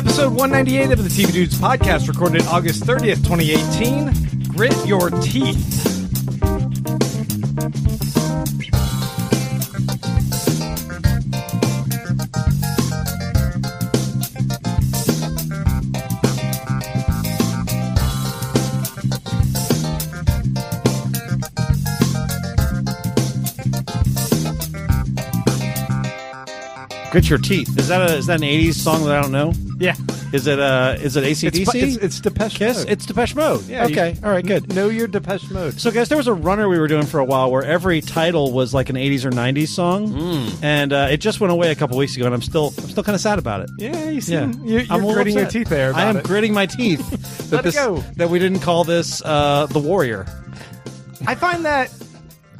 Episode 198 of the TV Dudes podcast, recorded August 30th, 2018. Grit your teeth. Grit your teeth. Is that an 80s song that I don't know? Yeah. Is it AC/DC? It's Depeche Kiss? Mode. It's Depeche Mode. Yeah, okay. All right, good. Know your Depeche Mode. So, guys, there was a runner we were doing for a while where every title was like an 80s or 90s song. And it just went away a couple weeks ago, and I'm still kind of sad about it. Yeah, you seem, Yeah. you're I'm a little gritting your upset. teeth there about I am it. gritting my teeth. Let it go. That we didn't call this The Warrior. I find that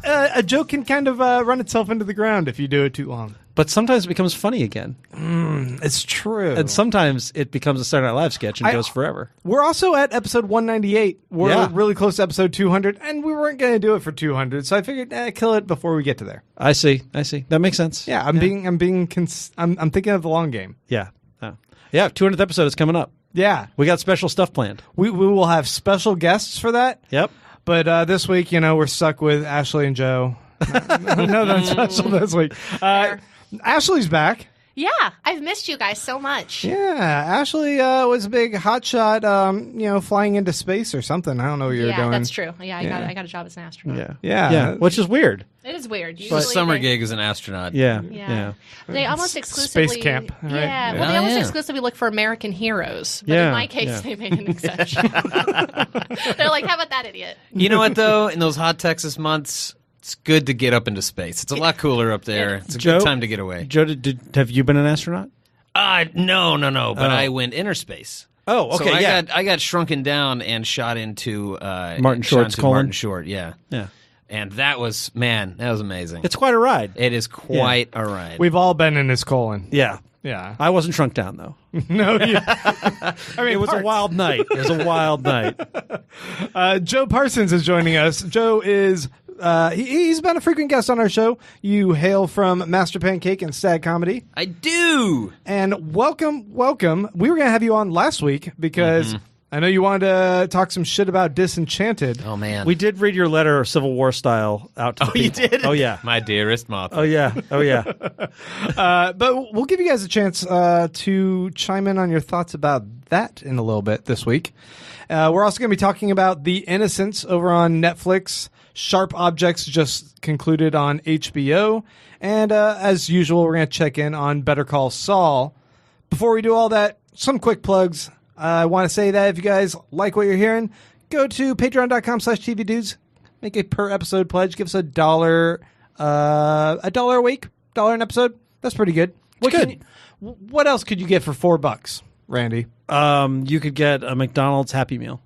a joke can kind of run itself into the ground if you do it too long. But sometimes it becomes funny again. It's true. And sometimes it becomes a Saturday Night Live sketch and goes forever. We're also at episode 198. We're really close to episode 200, and we weren't going to do it for 200, so I figured kill it before we get to there. I see. That makes sense. Yeah, I'm thinking of the long game. Yeah. Oh. Yeah, 200th episode is coming up. Yeah. We got special stuff planned. We will have special guests for that. Yep. But this week, we're stuck with Ashley and Joe. No, that's special this week. Ashley's back. Yeah, I've missed you guys so much. Yeah, Ashley was a big hotshot, flying into space or something. I don't know what you were doing. Yeah, that's true. Yeah, I got a job as an astronaut. Yeah. Which is weird. It is weird. It's a summer gig as an astronaut. Yeah. They almost exclusively Space camp, right? Yeah, well, they almost exclusively look for American heroes. But in my case, they made an exception. They're like, how about that idiot? You know what, though? In those hot Texas months, it's good to get up into space. It's a lot cooler up there. It's a good time to get away. Joe, have you been an astronaut? No. But I went inner space. Oh, okay, So I got shrunken down and shot into Martin Short's colon. Martin Short, yeah. And that was amazing. It's quite a ride. It is quite a ride. We've all been in his colon. Yeah. Yeah. I wasn't shrunk down, though. No, I mean, It was a wild night. Joe Parsons is joining us. Joe is he's been a frequent guest on our show. You hail from Master Pancake and Stag Comedy. I do. And welcome. We were going to have you on last week because I know you wanted to talk some shit about Disenchanted. Oh, man. We did read your letter, Civil War style, out to the people. You did? Oh, yeah. My dearest Martha. Oh, yeah. But we'll give you guys a chance to chime in on your thoughts about that in a little bit this week. We're also going to be talking about The Innocents over on Netflix. Sharp Objects just concluded on HBO. And as usual, we're going to check in on Better Call Saul. Before we do all that, some quick plugs. I want to say that if you guys like what you're hearing, go to patreon.com/tvdudes. Make a per episode pledge. Give us $1 a week, $1 an episode. That's pretty good. What else could you get for $4, Randy? You could get a McDonald's Happy Meal.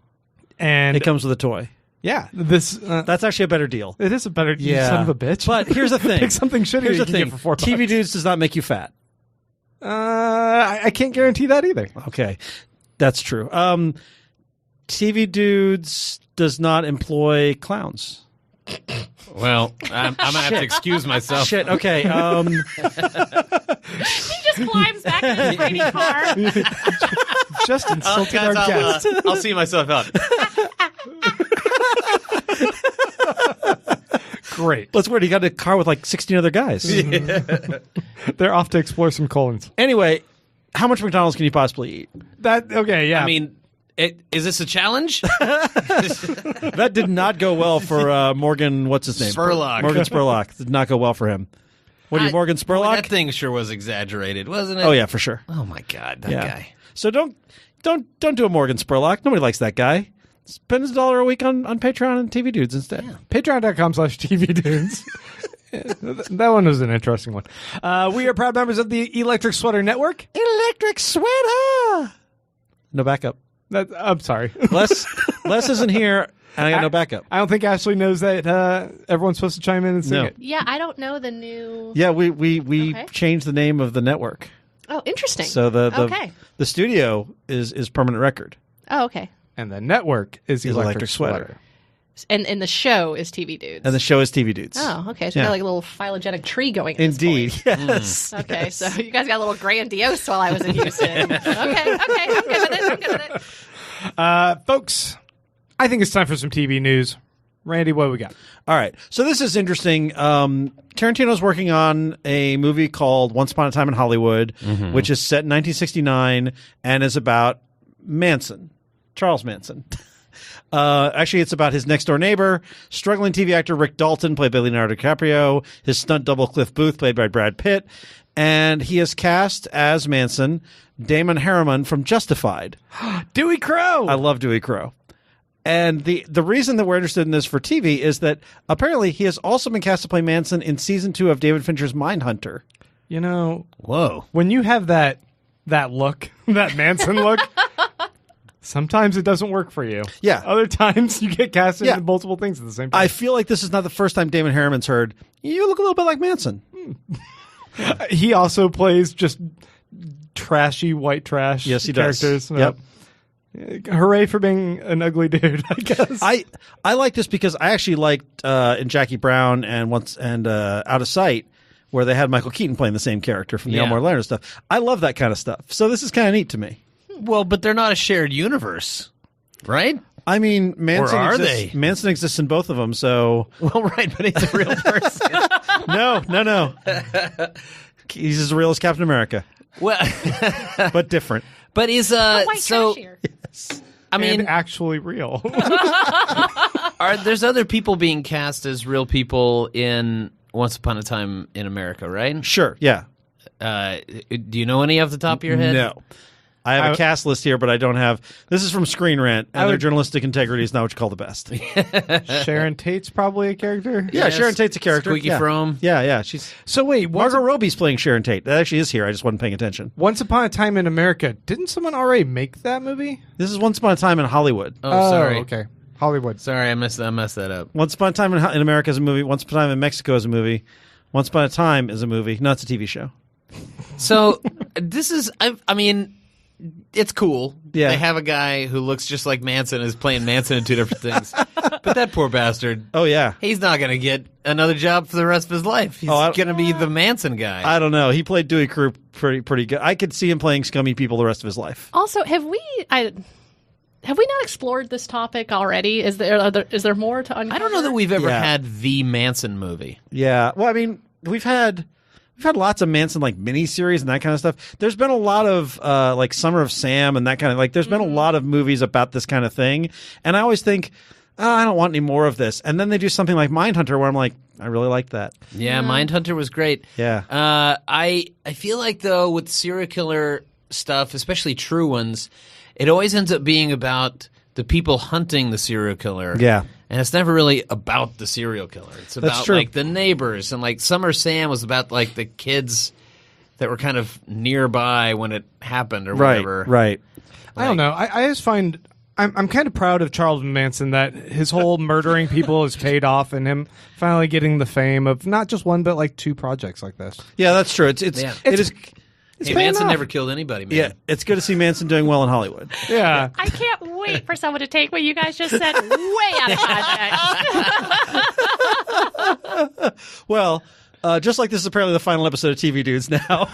And it comes with a toy. Yeah, this that's actually a better deal. It is a better deal, you son of a bitch. But here's the thing. Pick something shitty Here's you the can thing. get for $4. TV Dudes does not make you fat. I can't guarantee that either. Okay, that's true. TV Dudes does not employ clowns. Well, I'm going to have to excuse myself. Shit, okay. He just climbs back in his rainy car. Just insulted our guest. I'll see myself out. Great. That's weird. He got a car with like 16 other guys. They're off to explore some colons. Anyway, how much McDonald's can you possibly eat? Yeah. I mean, is this a challenge? That did not go well for Morgan, what's his name? Spurlock. Morgan Spurlock. Did not go well for him. What are you, Morgan Spurlock? That thing sure was exaggerated, wasn't it? Oh, yeah, for sure. Oh, my God, that guy. So don't do a Morgan Spurlock. Nobody likes that guy. Spend $1 a week on Patreon and TV Dudes instead. Yeah. Patreon.com/TVDudes. That one was an interesting one. We are proud members of the Electric Sweater Network. Electric Sweater! No backup. I'm sorry. Les isn't here, and I got no backup. I don't think Ashley knows that everyone's supposed to chime in and sing it. Yeah, I don't know the new... Yeah, we changed the name of the network. Oh, interesting. So the studio is Permanent Record. Oh, okay. And the network is Electric Sweater. And the show is TV Dudes. And the show is TV Dudes. Oh, okay. So we got like a little phylogenetic tree going. At Indeed. This point. Yes. Okay, so you guys got a little grandiose while I was in Houston. Okay. I'm good with it. Folks, I think it's time for some TV news. Randy, what do we got? All right. So this is interesting. Tarantino's working on a movie called Once Upon a Time in Hollywood, which is set in 1969 and is about Manson, Charles Manson. Actually, it's about his next-door neighbor, struggling TV actor Rick Dalton, played by Leonardo DiCaprio, his stunt double Cliff Booth, played by Brad Pitt, and he is cast as Manson, Damon Harriman from Justified. Dewey Crow! I love Dewey Crow. And the reason that we're interested in this for TV is that apparently he has also been cast to play Manson in season 2 of David Fincher's Mindhunter. You know, Whoa. when you have that look, that Manson look, sometimes it doesn't work for you. Yeah. Other times you get cast in multiple things at the same time. I feel like this is not the first time Damon Harriman's heard, you look a little bit like Manson. He also plays just trashy white trash Yes, he does. characters. Yep. Hooray for being an ugly dude, I guess. I like this because I actually liked in Jackie Brown and Out of Sight, where they had Michael Keaton playing the same character from the Yeah. Elmore Leonard stuff. I love that kind of stuff. So this is kind of neat to me. Well, but they're not a shared universe, right? I mean, Manson Or are exists, they? Manson exists in both of them, so... Well, right, but he's a real person. No. He's as real as Captain America, Well, but different. but is White so? trash here. I mean, and actually real. there's other people being cast as real people in Once Upon a Time in America, right? Sure, yeah. Do you know any off the top of your head? No. I have a cast list here, but I don't have... This is from Screen Rant, and their journalistic integrity is not what you call the best. Sharon Tate's probably a character. Yeah, Yes. Sharon Tate's a character. Squeaky yeah. Frome. Yeah. She's So wait, Margot Robbie's playing Sharon Tate. That actually is here. I just wasn't paying attention. Once Upon a Time in America, didn't someone already make that movie? This is Once Upon a Time in Hollywood. Oh, sorry. Okay. Hollywood. Sorry, I messed that up. Once Upon a Time in America is a movie. Once Upon a Time in Mexico is a movie. Once Upon a Time is a movie. No, it's a TV show. So this is, I mean, it's cool. Yeah. They have a guy who looks just like Manson is playing Manson in two different things. But that poor bastard, Oh, yeah. he's not going to get another job for the rest of his life. He's Oh, going to be the Manson guy. I don't know. He played Dewey Crew pretty good. I could see him playing scummy people the rest of his life. Also, have we not explored this topic already? Is there more to uncover? I don't know that we've ever Yeah. had the Manson movie. Yeah. Well, I mean, we've had lots of Manson like miniseries and that kind of stuff. There's been a lot of like Summer of Sam and that kind of like. There's been a lot of movies about this kind of thing, and I always think, I don't want any more of this. And then they do something like Mindhunter, where I'm like, I really like that. Yeah, Mindhunter was great. Yeah. I feel like though with serial killer stuff, especially true ones, it always ends up being about the people hunting the serial killer. Yeah. And it's never really about the serial killer. It's about true. like the neighbors, and like Summer Sam was about like the kids that were kind of nearby when it happened or whatever. Right. I don't know. I just find I'm kind of proud of Charles Manson that his whole murdering people has paid off, and him finally getting the fame of not just one but like 2 projects like this. Yeah, that's true. It is. Hey, paying Manson off. never killed anybody, man. Yeah, it's good to see Manson doing well in Hollywood. Yeah. I can't wait for someone to take what you guys just said way out of context. Well, just like this is apparently the final episode of TV Dudes now.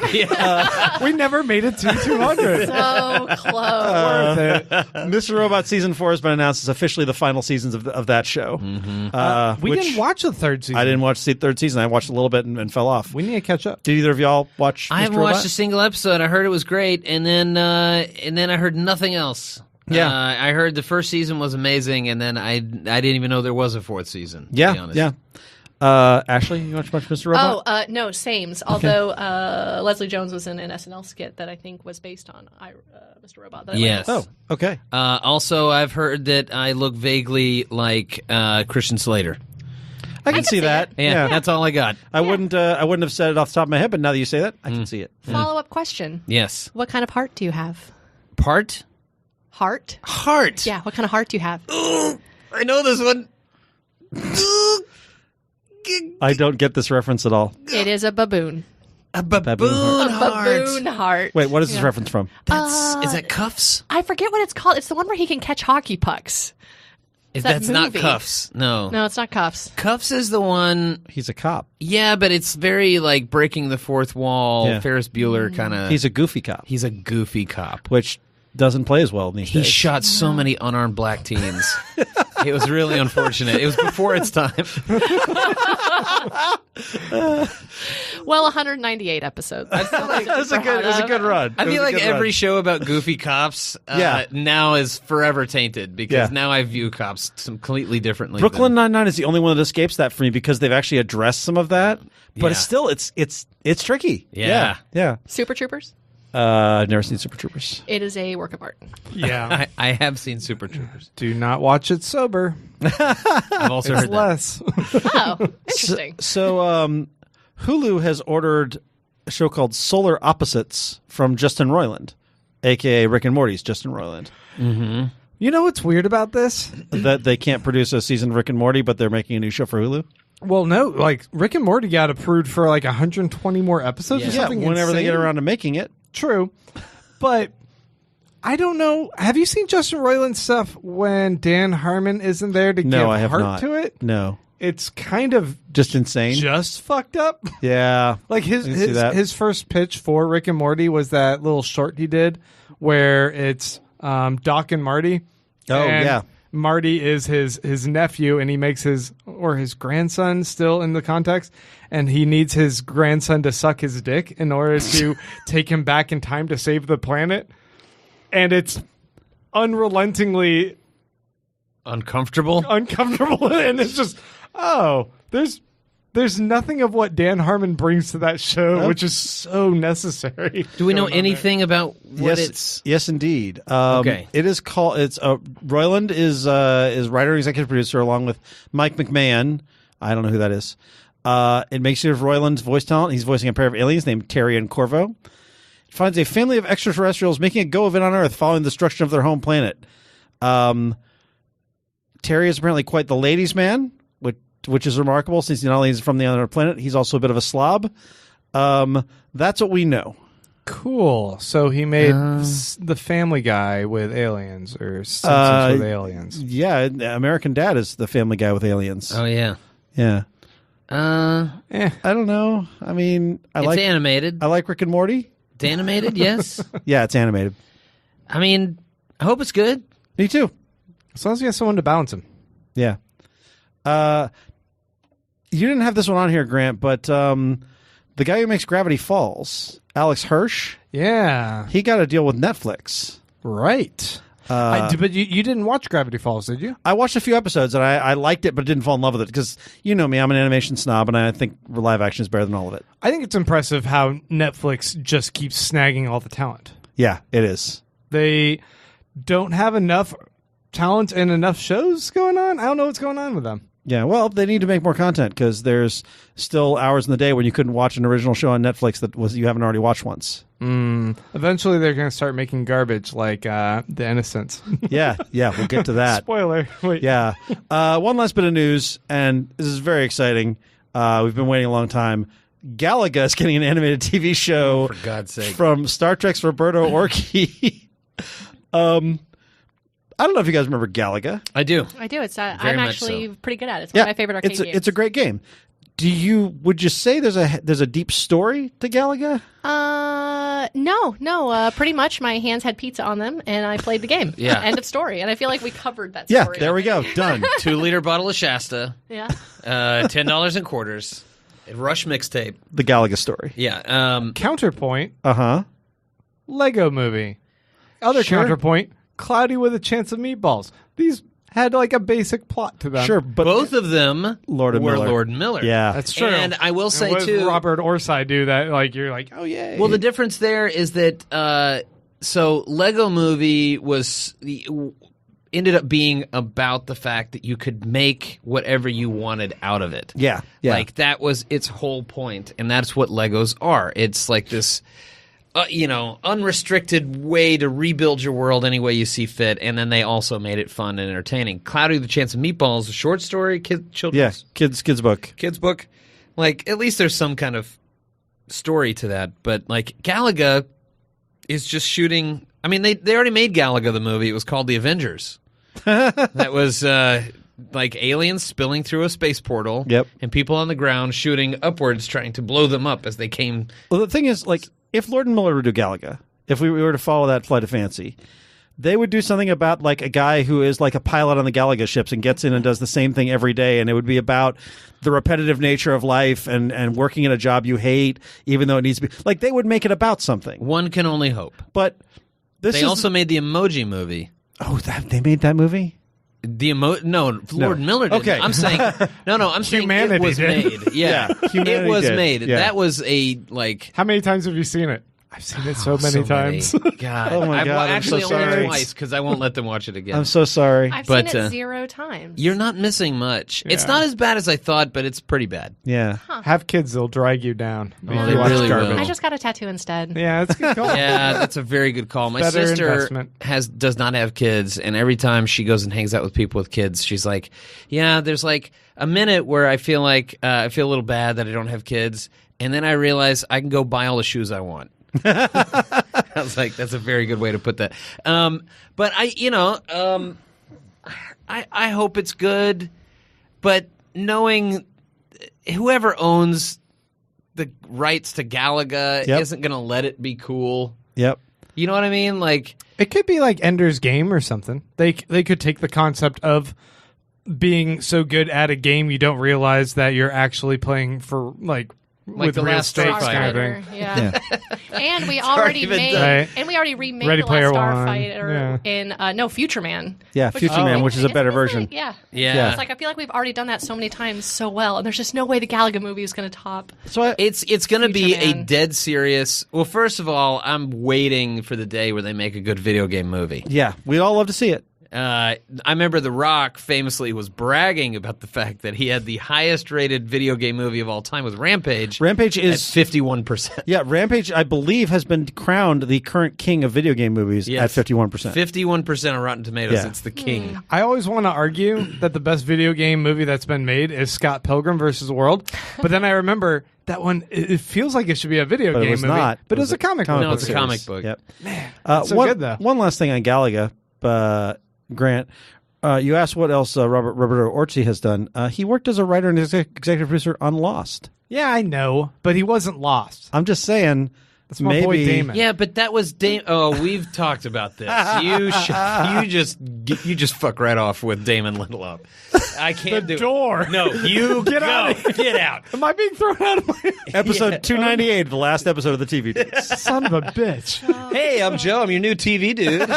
We never made it to 200. So close. Worth it. Mr. Robot Season 4 has been announced as officially the final seasons of that show. We which didn't watch the 3rd season. I didn't watch the 3rd season. I watched a little bit and fell off. We need to catch up. Did either of y'all watch I Mr. haven't Robot? watched a single episode. I heard it was great, and then I heard nothing else. Yeah. I heard the first season was amazing, and then I didn't even know there was a 4th season. To be Yeah, honest. yeah. Ashley, you watch Mr. Robot? Oh, no, sames. Although Leslie Jones was in an SNL skit that I think was based on Mr. Robot. That I Yes. liked. Oh, okay. Also, I've heard that I look vaguely like Christian Slater. I can see see that. it. Yeah, that's all I got. I wouldn't have said it off the top of my head, but now that you say that, I can see it. Follow-up question. Yes. What kind of heart do you have? Part? Heart? Heart. Yeah, what kind of heart do you have? I know this one. I don't get this reference at all. It is a baboon. A baboon Baboon heart. Baboon heart. Wait, what is this reference from? Is that cuffs? I forget what it's called. It's the one where he can catch hockey pucks. That's not movie. Cuffs. No. No, it's not Cuffs. Cuffs is the one. He's a cop. Yeah, but it's very like breaking the fourth wall. Yeah. Ferris Bueller kind of. He's a goofy cop, He's a goofy cop. which doesn't play as well these He days. shot so many unarmed black teens. It was really unfortunate. It was before its time. Well, 198 episodes. It was a good run. I It was feel a like good every run. show about goofy cops now is forever tainted because now I view cops completely differently. Brooklyn Nine-Nine is the only one that escapes that for me because they've actually addressed some of that. But Yeah. it's still it's tricky. Yeah. Yeah. Super Troopers. I've never seen Super Troopers. It is a work of art. Yeah. I have seen Super Troopers. Do not watch it sober. I've also It's heard that. less. Oh, interesting. So Hulu has ordered a show called Solar Opposites from Justin Roiland, a.k.a. Rick and Morty's Justin Roiland. You know what's weird about this? That they can't produce a season of Rick and Morty, but they're making a new show for Hulu. Well, no, like Rick and Morty got approved for like 120 more episodes or Yeah. something. Whenever they get insane. around to making it. True, but I don't know. Have you seen Justin Roiland's stuff when Dan Harmon isn't there to No, give I have heart not. to it? No. It's kind of Just insane. just fucked up. Yeah. Like I can see that. his first pitch for Rick and Morty was that little short he did where it's Doc and Marty. Oh, And yeah. Marty is his nephew, and he makes his grandson still in the context, and he needs his grandson to suck his dick in order to take him back in time to save the planet. And it's unrelentingly Uncomfortable. uncomfortable, and it's just there's nothing of what Dan Harmon brings to that show, which is so necessary. Do we know going on anything about what yes, it's? yes, indeed. Okay. It is called. It's Roiland is writer and executive producer along with Mike McMahon. I don't know who that is. It makes use of Roiland's voice talent. He's voicing a pair of aliens named Terry and Corvo. It finds a family of extraterrestrials making a go of it on Earth following the destruction of their home planet. Terry is apparently quite the ladies' man, which is remarkable since he not only is from the other planet, he's also a bit of a slob. That's what we know. Cool. So he made the Family Guy with aliens, or Simpsons with aliens. Yeah, American Dad is the family guy with aliens. Oh yeah. Yeah. Eh. I don't know. I mean, I It's like animated. I like Rick and Morty. It's animated. Yes. Yeah, it's animated. I mean, I hope it's good. Me too. As long as you have someone to balance him. Yeah. You didn't have this one on here, Grant, but the guy who makes Gravity Falls, Alex Hirsch, Yeah. he got a deal with Netflix. Right. But you didn't watch Gravity Falls, did you? I watched a few episodes and I liked it, but didn't fall in love with it because you know me, I'm an animation snob, and I think live action is better than all of it. I think it's impressive how Netflix just keeps snagging all the talent. Yeah, it is. They don't have enough talent and enough shows going on. I don't know what's going on with them. Yeah, well, they need to make more content because there's still hours in the day when you couldn't watch an original show on Netflix that you haven't already watched once. Eventually, they're going to start making garbage like The Innocents. Yeah, we'll get to that. Spoiler. Wait. Yeah. One last bit of news, and this is very exciting. We've been waiting a long time. Galaga is getting an animated TV show For God's sake. from Star Trek's Roberto Orci. I don't know if you guys remember Galaga. I do. I do. It's I'm much actually so. pretty good at it. It's one of my favorite arcade games. It's a great game. Would you say there's a deep story to Galaga? No. Pretty much my hands had pizza on them and I played the game. Yeah. End of story. And I feel like we covered that Yeah, story. there we go. Done. 2-liter bottle of Shasta. Yeah. $10 in quarters. A Rush mixtape. The Galaga story. Yeah. Counterpoint, Uh-huh. Lego movie. Other Sure. counterpoint, Cloudy with a Chance of Meatballs. These had like a basic plot to them. Sure, but Both of them Lord and were Miller. Lord and Miller. Yeah. That's true. And I will And say, what does too. Robert Orsai do that? Like you're like, oh yeah. Well, the difference there is that so Lego Movie ended up being about the fact that you could make whatever you wanted out of it. Yeah. Like that was its whole point, and that's what Legos are. It's like this unrestricted way to rebuild your world any way you see fit, and then they also made it fun and entertaining. Cloudy with a Chance of Meatballs, a short story, children's kids book. kids book. Like, at least there's some kind of story to that. But like Galaga is just shooting. I mean, they already made Galaga the movie. It was called The Avengers. that was like aliens spilling through a space portal. Yep. And people on the ground shooting upwards, trying to blow them up as they came. Well, the thing is, like, if Lord and Miller would do Galaga, if we were to follow that flight of fancy, they would do something about like a guy who is like a pilot on the Galaga ships and gets in and does the same thing every day, and it would be about the repetitive nature of life and working in a job you hate, even though it needs to be like they would make it about something. One can only hope. But They also made the Emoji Movie. Oh, they made that movie? Lord Miller did. Okay. I'm saying I'm saying Humanity it was did. made. Yeah, Humanity it was did. made. Yeah. That was a like. How many times have you seen it? I've seen it so many times. God, Oh my God, I'm actually so only sorry. twice because I won't let them watch it again. I'm so sorry. I've But, seen it 0 times. You're not missing much. It's Yeah. not as bad as I thought, but it's pretty bad. Yeah. Have kids; they'll drag you down. they If you watch really garbage. will. I just got a tattoo instead. Yeah, it's a good call. Yeah, that's a very good call. My Better sister investment. does not have kids, and every time she goes and hangs out with people with kids, she's like, "Yeah, there's like a minute where I feel like I feel a little bad that I don't have kids, and then I realize I can go buy all the shoes I want." I was like, "That's a very good way to put that." But I hope it's good, but knowing whoever owns the rights to Galaga Yep. isn't going to let it be cool. Yep. You know what I mean? Like, It could be like Ender's Game or something. They could take the concept of being so good at a game you don't realize that you're actually playing for like with the real last stakes Starfighter. kind of thing. Yeah. And we already even made, done. Right. and we already remade Ready the Player last One. Starfighter in Future Man. Yeah, Future Man, which is a better version. Yeah. Yeah. It's like I feel like we've already done that so many times so well, and there's just no way the Galaga movie is going to top. So it's going to be Future a Man. dead serious. Well, first of all, I'm waiting for the day where they make a good video game movie. yeah, we'd all love to see it. I remember The Rock famously was bragging about the fact that he had the highest rated video game movie of all time with Rampage. Rampage at is 51%. Yeah, Rampage, I believe, has been crowned the current king of video game movies Yes. at 51%. 51% on Rotten Tomatoes. Yeah. It's the king. I always want to argue that the best video game movie that's been made is Scott Pilgrim versus the World, but then I remember that one. It feels like it should be a video But it game was movie, not. but it was a comic book. No, it's a series. comic book. Yep. so one, good, though. One last thing on Galaga, Grant. You asked what else Roberto Orci has done. He worked as a writer and executive producer on Lost. Yeah, I know, but he wasn't lost. I'm just saying. That's my maybe boy Damon. Yeah, but that was Oh, we've talked about this. You just fuck right off with Damon Lindelof. I can't The do door. it. No, you Get go. out of Get out. Am I being thrown out of my Episode 298, the last episode of the TV Days. son of a bitch? Hey, I'm Joe. I'm your new TV dude.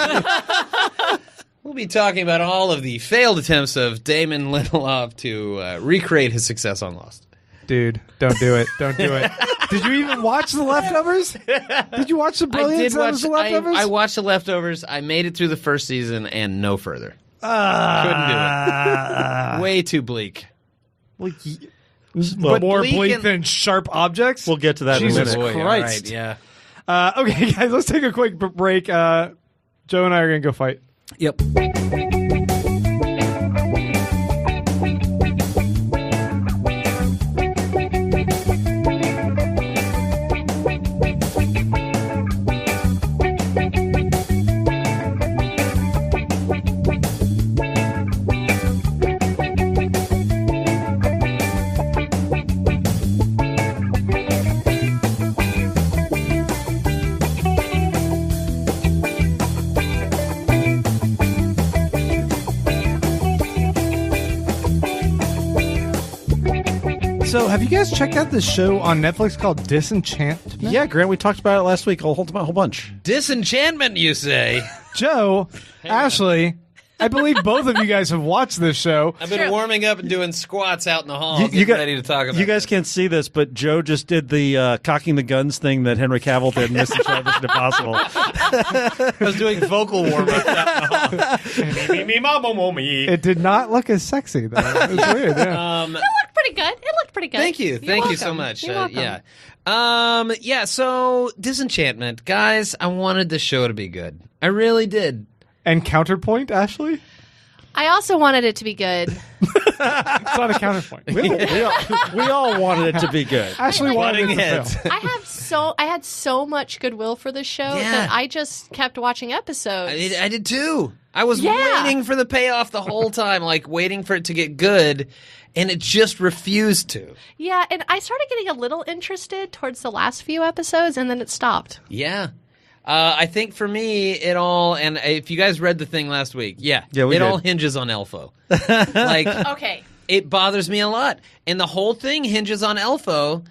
We'll be talking about all of the failed attempts of Damon Lindelof to recreate his success on Lost. Dude, don't do it. Don't do it. Did you even watch The Leftovers? Did you watch The I Brilliance did that watch. was The Leftovers? I watched The Leftovers. I made it through the first season and no further. Couldn't do it. Way too bleak. More bleak bleak and- than sharp objects? We'll get to that Jesus in a minute. Boy, Christ. all right, yeah. Okay, guys, let's take a quick break. Joe and I are going to go fight. Yep. So, have you guys checked out this show on Netflix called Disenchantment? Yeah, Grant, we talked about it last week a whole bunch. Disenchantment, you say? Joe, Ashley, I believe both of you guys have watched this show. I've been True. warming up and doing squats out in the hall, You getting got- ready to talk about You guys can't see this, but Joe just did the cocking the guns thing that Henry Cavill did in Mission Impossible. I was doing vocal warm-ups out in the hall. It did not look as sexy, though. It was weird, yeah. It looked pretty good. It looked pretty good. Thank you. You're Thank you so welcome. much. You're welcome. Yeah. So Disenchantment, guys, I wanted the show to be good. I really did. And counterpoint, Ashley? I also wanted it to be good. It's not a counterpoint. We all wanted it to be good. Ashley wanted it to fail. I had so much goodwill for this show that I just kept watching episodes. I did too. I was waiting for the payoff the whole time, like waiting for it to get good, and it just refused to. Yeah, and I started getting a little interested towards the last few episodes, and then it stopped. Yeah. I think for me, it all, and if you guys read the thing last week, it all hinges on Elfo. Like, Okay. It bothers me a lot. And the whole thing hinges on Elfo.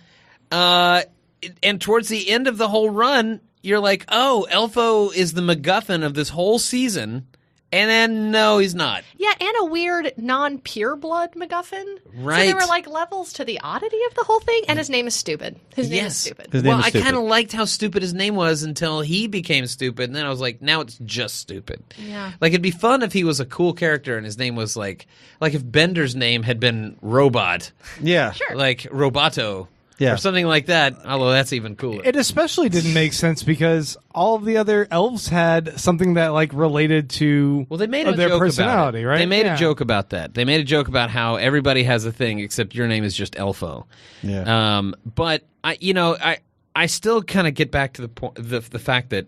And towards the end of the whole run, you're like, oh, Elfo is the MacGuffin of this whole season. And then, no, he's not. Yeah, and a weird non-pure blood MacGuffin. Right. So there were like levels to the oddity of the whole thing, and his name is stupid. His name is stupid. I kind of liked how stupid his name was until he became stupid, and then I was like, now it's just stupid. Yeah. Like, it'd be fun if he was a cool character and his name was like if Bender's name had been Robot. Yeah. Sure. Like Roboto. Yeah. Or something like that, although that's even cooler. It especially didn't make sense because all of the other elves had something that like related to Well, they made a their joke personality, about it. right? They made Yeah. a joke about that. They made a joke about how everybody has a thing except your name is just Elfo. Yeah. But I still kind of get back to the point, the fact that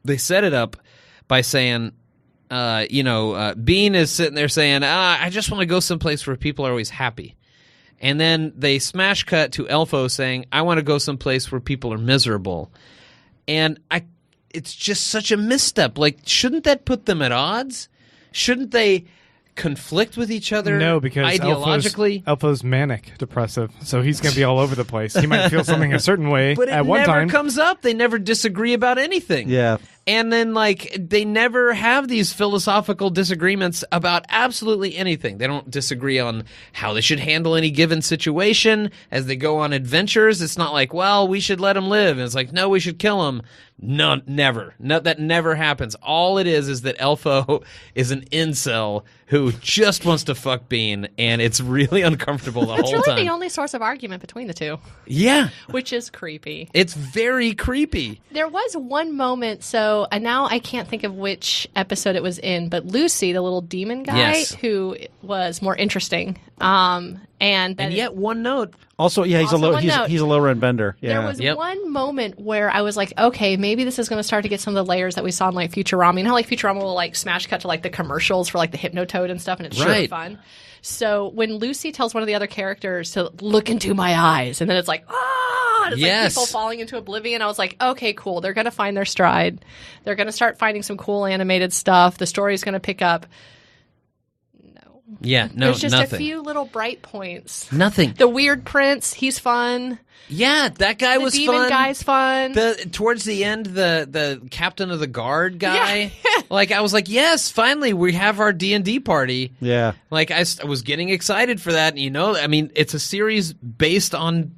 they set it up by saying, Bean is sitting there saying, I just want to go someplace where people are always happy. And then they smash cut to Elfo saying, I want to go someplace where people are miserable. And it's just such a misstep. Like, shouldn't that put them at odds? Shouldn't they conflict with each other? No, because ideologically. Elfo's manic depressive, so he's going to be all over the place. He might feel something a certain way But at it one never time. comes up. They never disagree about anything. Yeah. And then, they never have these philosophical disagreements about absolutely anything. They don't disagree on how they should handle any given situation as they go on adventures. It's not like, well, we should let him live. And it's like, no, we should kill him. No, never. No, that never happens. All it is that Elfo is an incel who just wants to fuck Bean, and it's really uncomfortable the It's whole really time. the only source of argument between the two, Yeah. which is creepy. It's very creepy. There was one moment, and now I can't think of which episode it was in, but Lucy, the little demon guy, Yes. who was more interesting. And yet, one note. Also, yeah, he's Also a one note. he's a lower end bender. Yeah. There was one moment where I was like, okay, maybe this is going to start to get some of the layers that we saw in like Futurama. You know how like Futurama will like smash cut to like the commercials for like the Hypnotoad and stuff, and it's really Right. fun. So when Lucy tells one of the other characters to look into my eyes, and then it's like, and it's Yes. like people falling into oblivion. I was like, okay, cool. They're going to find their stride. They're going to start finding some cool animated stuff. The story's going to pick up. Yeah, no, There's just nothing. a few little bright points. Nothing. The weird prince, he's fun. Yeah, that guy The was demon fun. guy's fun. Towards the end, the captain of the guard guy. Like, I was like, yes, finally, we have our D&D party. Yeah. Like, I was getting excited for that. And, I mean, it's a series based on,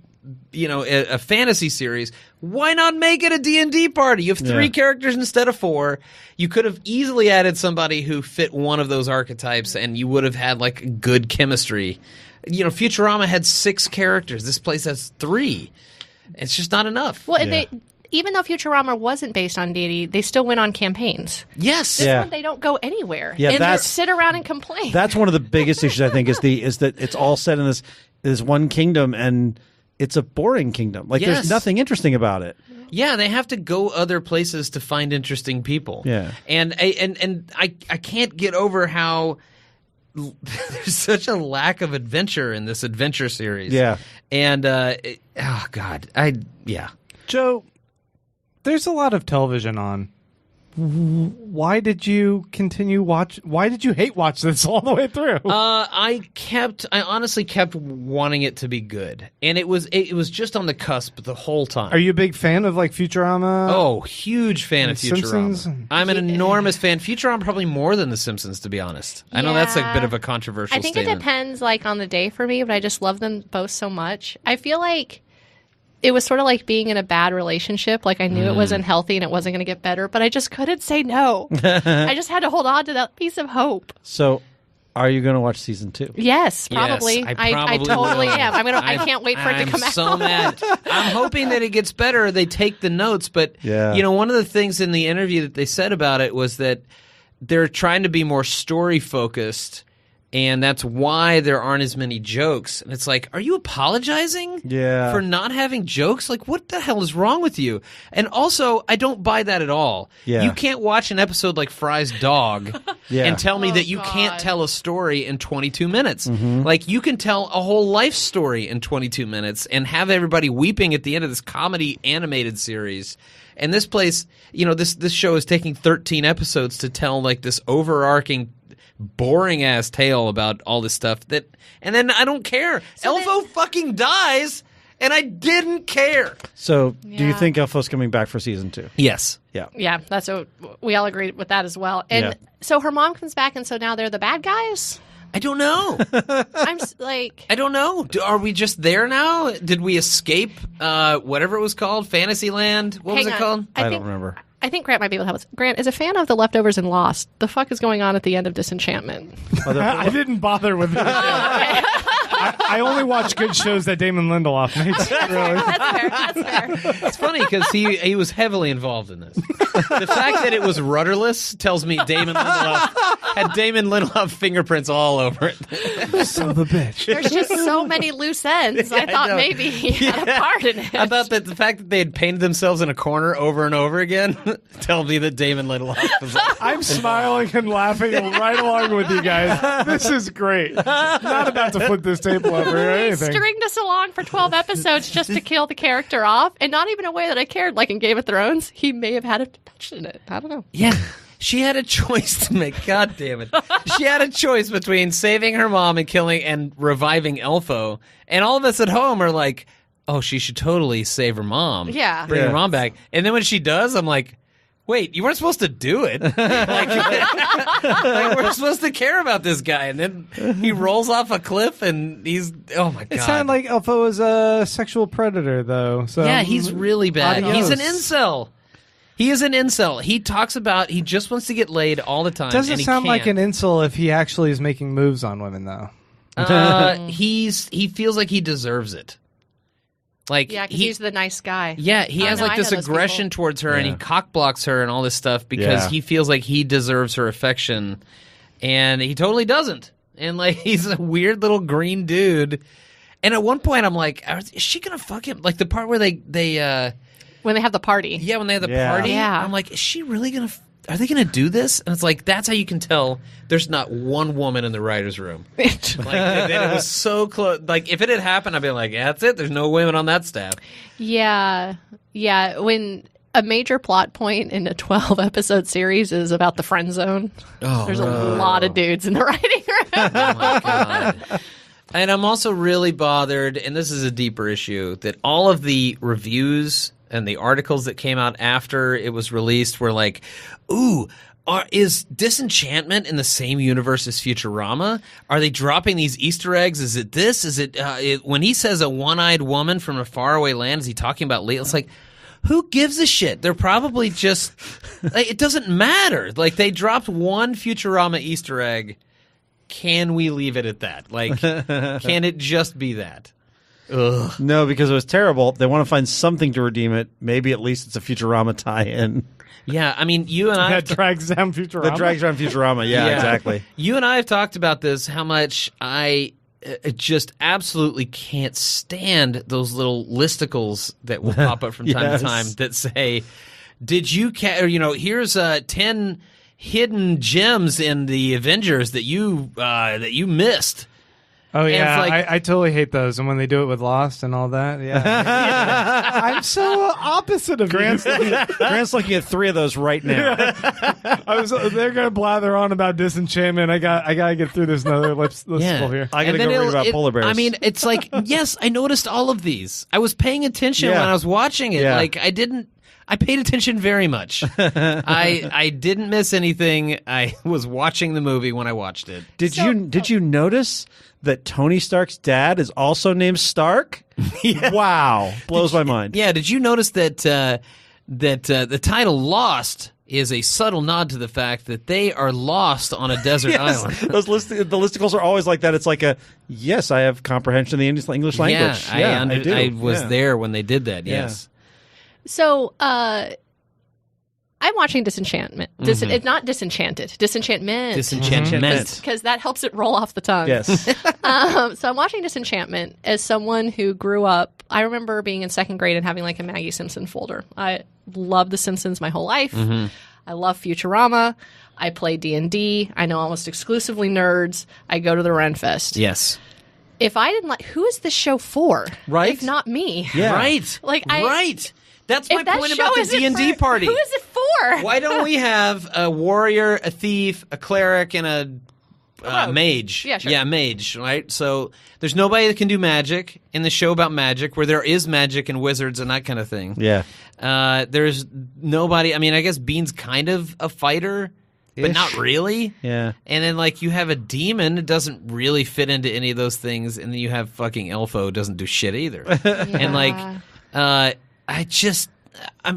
a fantasy series. Why not make it a D&D party? You have 3 characters instead of 4. You could have easily added somebody who fit one of those archetypes, and you would have had, like, good chemistry. Futurama had 6 characters. This place has 3. It's just not enough. Well, even though Futurama wasn't based on D&D, they still went on campaigns. Yes. This one, they don't go anywhere. Yeah, and that's- just sit around and complain. That's one of the biggest issues I think is that it's all set in this one kingdom, and it's a boring kingdom. Like Yes. there's nothing interesting about it. Yeah, they have to go other places to find interesting people. Yeah. And I can't get over how there's such a lack of adventure in this adventure series. Yeah. And oh god, Joe, there's a lot of television on. Why did you continue watch? Why did you hate watch this all the way through? I honestly kept wanting it to be good, and it was just on the cusp the whole time. Are you a big fan of like Futurama? Oh, huge fan of The Futurama. Simpsons? I'm an enormous fan. Futurama probably more than The Simpsons, to be honest. I know that's a bit of a controversial I think statement. it depends like on the day for me, but I just love them both so much. I feel like it was sort of like being in a bad relationship. Like I knew it wasn't healthy and it wasn't going to get better, but I just couldn't say no. I just had to hold on to that piece of hope. So, are you going to watch season 2? Yes, probably. Yes, I probably totally will. am. I can't wait for it to come I'm out. so mad. I'm hoping that it gets better. They take the notes, but Yeah. one of the things in the interview that they said about it was that they're trying to be more story focused, and that's why there aren't as many jokes. And it's like, are you apologizing for not having jokes? Like, what the hell is wrong with you? And also, I don't buy that at all. Yeah. You can't watch an episode like Fry's Dog and tell me that you can't tell a story in 22 minutes. Like, you can tell a whole life story in 22 minutes and have everybody weeping at the end of this comedy animated series. And this place, this show is taking 13 episodes to tell like this overarching boring ass tale about all this stuff and then I don't care. Elfo fucking dies and I didn't care. So do you think Elfo's coming back for season 2? Yes. Yeah, that's what we all agreed with that as well. And so her mom comes back, and so now they're the bad guys. I don't know. I don't know. Are we just there now? Did we escape whatever it was called? Fantasyland? What was it called? I don't remember. I think Grant might be able to help us. Grant is a fan of The Leftovers and Lost. The fuck is going on at the end of Disenchantment? I didn't bother with it. I only watch good shows that Damon Lindelof makes. Really. That's fair. It's funny because he was heavily involved in this. The fact that it was rudderless tells me Damon Lindelof had Damon Lindelof fingerprints all over it. Son of a bitch. There's just so many loose ends. I thought maybe he had a part in it. I thought that the fact that they had painted themselves in a corner over and over again tells me that Damon Lindelof was I'm smiling and laughing right along with you guys. This is great. Not about to flip this table over or He anything. stringed us along for 12 episodes just to kill the character off, and not even a way that I cared. Like in Game of Thrones, he may have had a touch in it. I don't know. Yeah. She had a choice to make. God damn it. She had a choice between saving her mom and killing and reviving Elfo. And all of us at home are like, oh, she should totally save her mom. Yeah. Bring her mom back. And then when she does, I'm like, wait, you weren't supposed to do it. like, we're supposed to care about this guy. And then he rolls off a cliff and he's, oh my God. It sounded like Elfo was a sexual predator, though. So yeah, he's really bad. Adios. He's an incel. He is an incel. He talks about he just wants to get laid all the time. Doesn't and he sound like can't. an incel if he actually is making moves on women, though. He feels like he deserves it. Like Yeah, because he's the nice guy. Yeah, he has like this aggression towards her, and he cock blocks her and all this stuff because he feels like he deserves her affection, and he totally doesn't. And like he's a weird little green dude. And at one point, I'm like, is she gonna fuck him? Like the part where they when they have the party. Yeah, when they have the party. Yeah. I'm like, is she really going to... Are they going to do this? And it's like, that's how you can tell there's not one woman in the writer's room. Like, that it was so close. Like, if it had happened, I'd be like, yeah, that's it. There's no women on that staff. Yeah. Yeah. When a major plot point in a 12-episode series is about the friend zone, there's a lot of dudes in the writing room. Oh, my God. And I'm also really bothered, and this is a deeper issue, that all of the reviews and the articles that came out after it was released were like, ooh, is Disenchantment in the same universe as Futurama? Are they dropping these Easter eggs? Is it this? Is it when he says a one-eyed woman from a faraway land, is he talking about Leah? It's like, who gives a shit? They're probably just, like, it doesn't matter. Like, they dropped one Futurama Easter egg. Can we leave it at that? Like, can it just be that? Ugh. No, because it was terrible. They want to find something to redeem it. Maybe at least it's a Futurama tie-in. Yeah, I mean, you and I... That drags down Futurama. That drags down Futurama, yeah, exactly. You and I have talked about this, how much I just absolutely can't stand those little listicles that will pop up from time to time that say, did you... here's 10 hidden gems in the Avengers that you missed. Oh, yeah. Like, I totally hate those. And when they do it with Lost and all that, yeah. I'm so opposite of Grant's looking at 3 of those right now. They're going to blather on about Disenchantment. I got to get through this another listicle here. I got to go read about polar bears. I mean, it's like, yes, I noticed all of these. I was paying attention when I was watching it. Yeah. Like, I paid attention very much. I didn't miss anything. I was watching the movie when I watched it. Did you notice that Tony Stark's dad is also named Stark? Yeah. Wow, blows my mind. Yeah, did you notice that the title Lost is a subtle nod to the fact that they are lost on a desert island? The listicles are always like that. It's like yes, I have comprehension of the English language. Yeah, I do. I was there when they did that. Yes. So, I'm watching Disenchantment. It's not Disenchanted. Disenchantment. Disenchantment. Because that helps it roll off the tongue. Yes. So I'm watching Disenchantment as someone who grew up. I remember being in second grade and having like a Maggie Simpson folder. I loved The Simpsons my whole life. I love Futurama. I play D&D. I know almost exclusively nerds. I go to the Renfest. Yes. If I didn't like, who is this show for? Right. If not me. Yeah. Right. Right. That's my If that point show about the isn't D&D for- party. Who is it for? Why don't we have a warrior, a thief, a cleric, and a mage? Yeah, sure. Yeah, mage, right? So there's nobody that can do magic in the show about magic, where there is magic and wizards and that kind of thing. Yeah. There's nobody. I mean, I guess Bean's kind of a fighter, but not really. Yeah. And then, like, you have a demon. It doesn't really fit into any of those things. And then you have fucking Elfo, doesn't do shit either. And, like,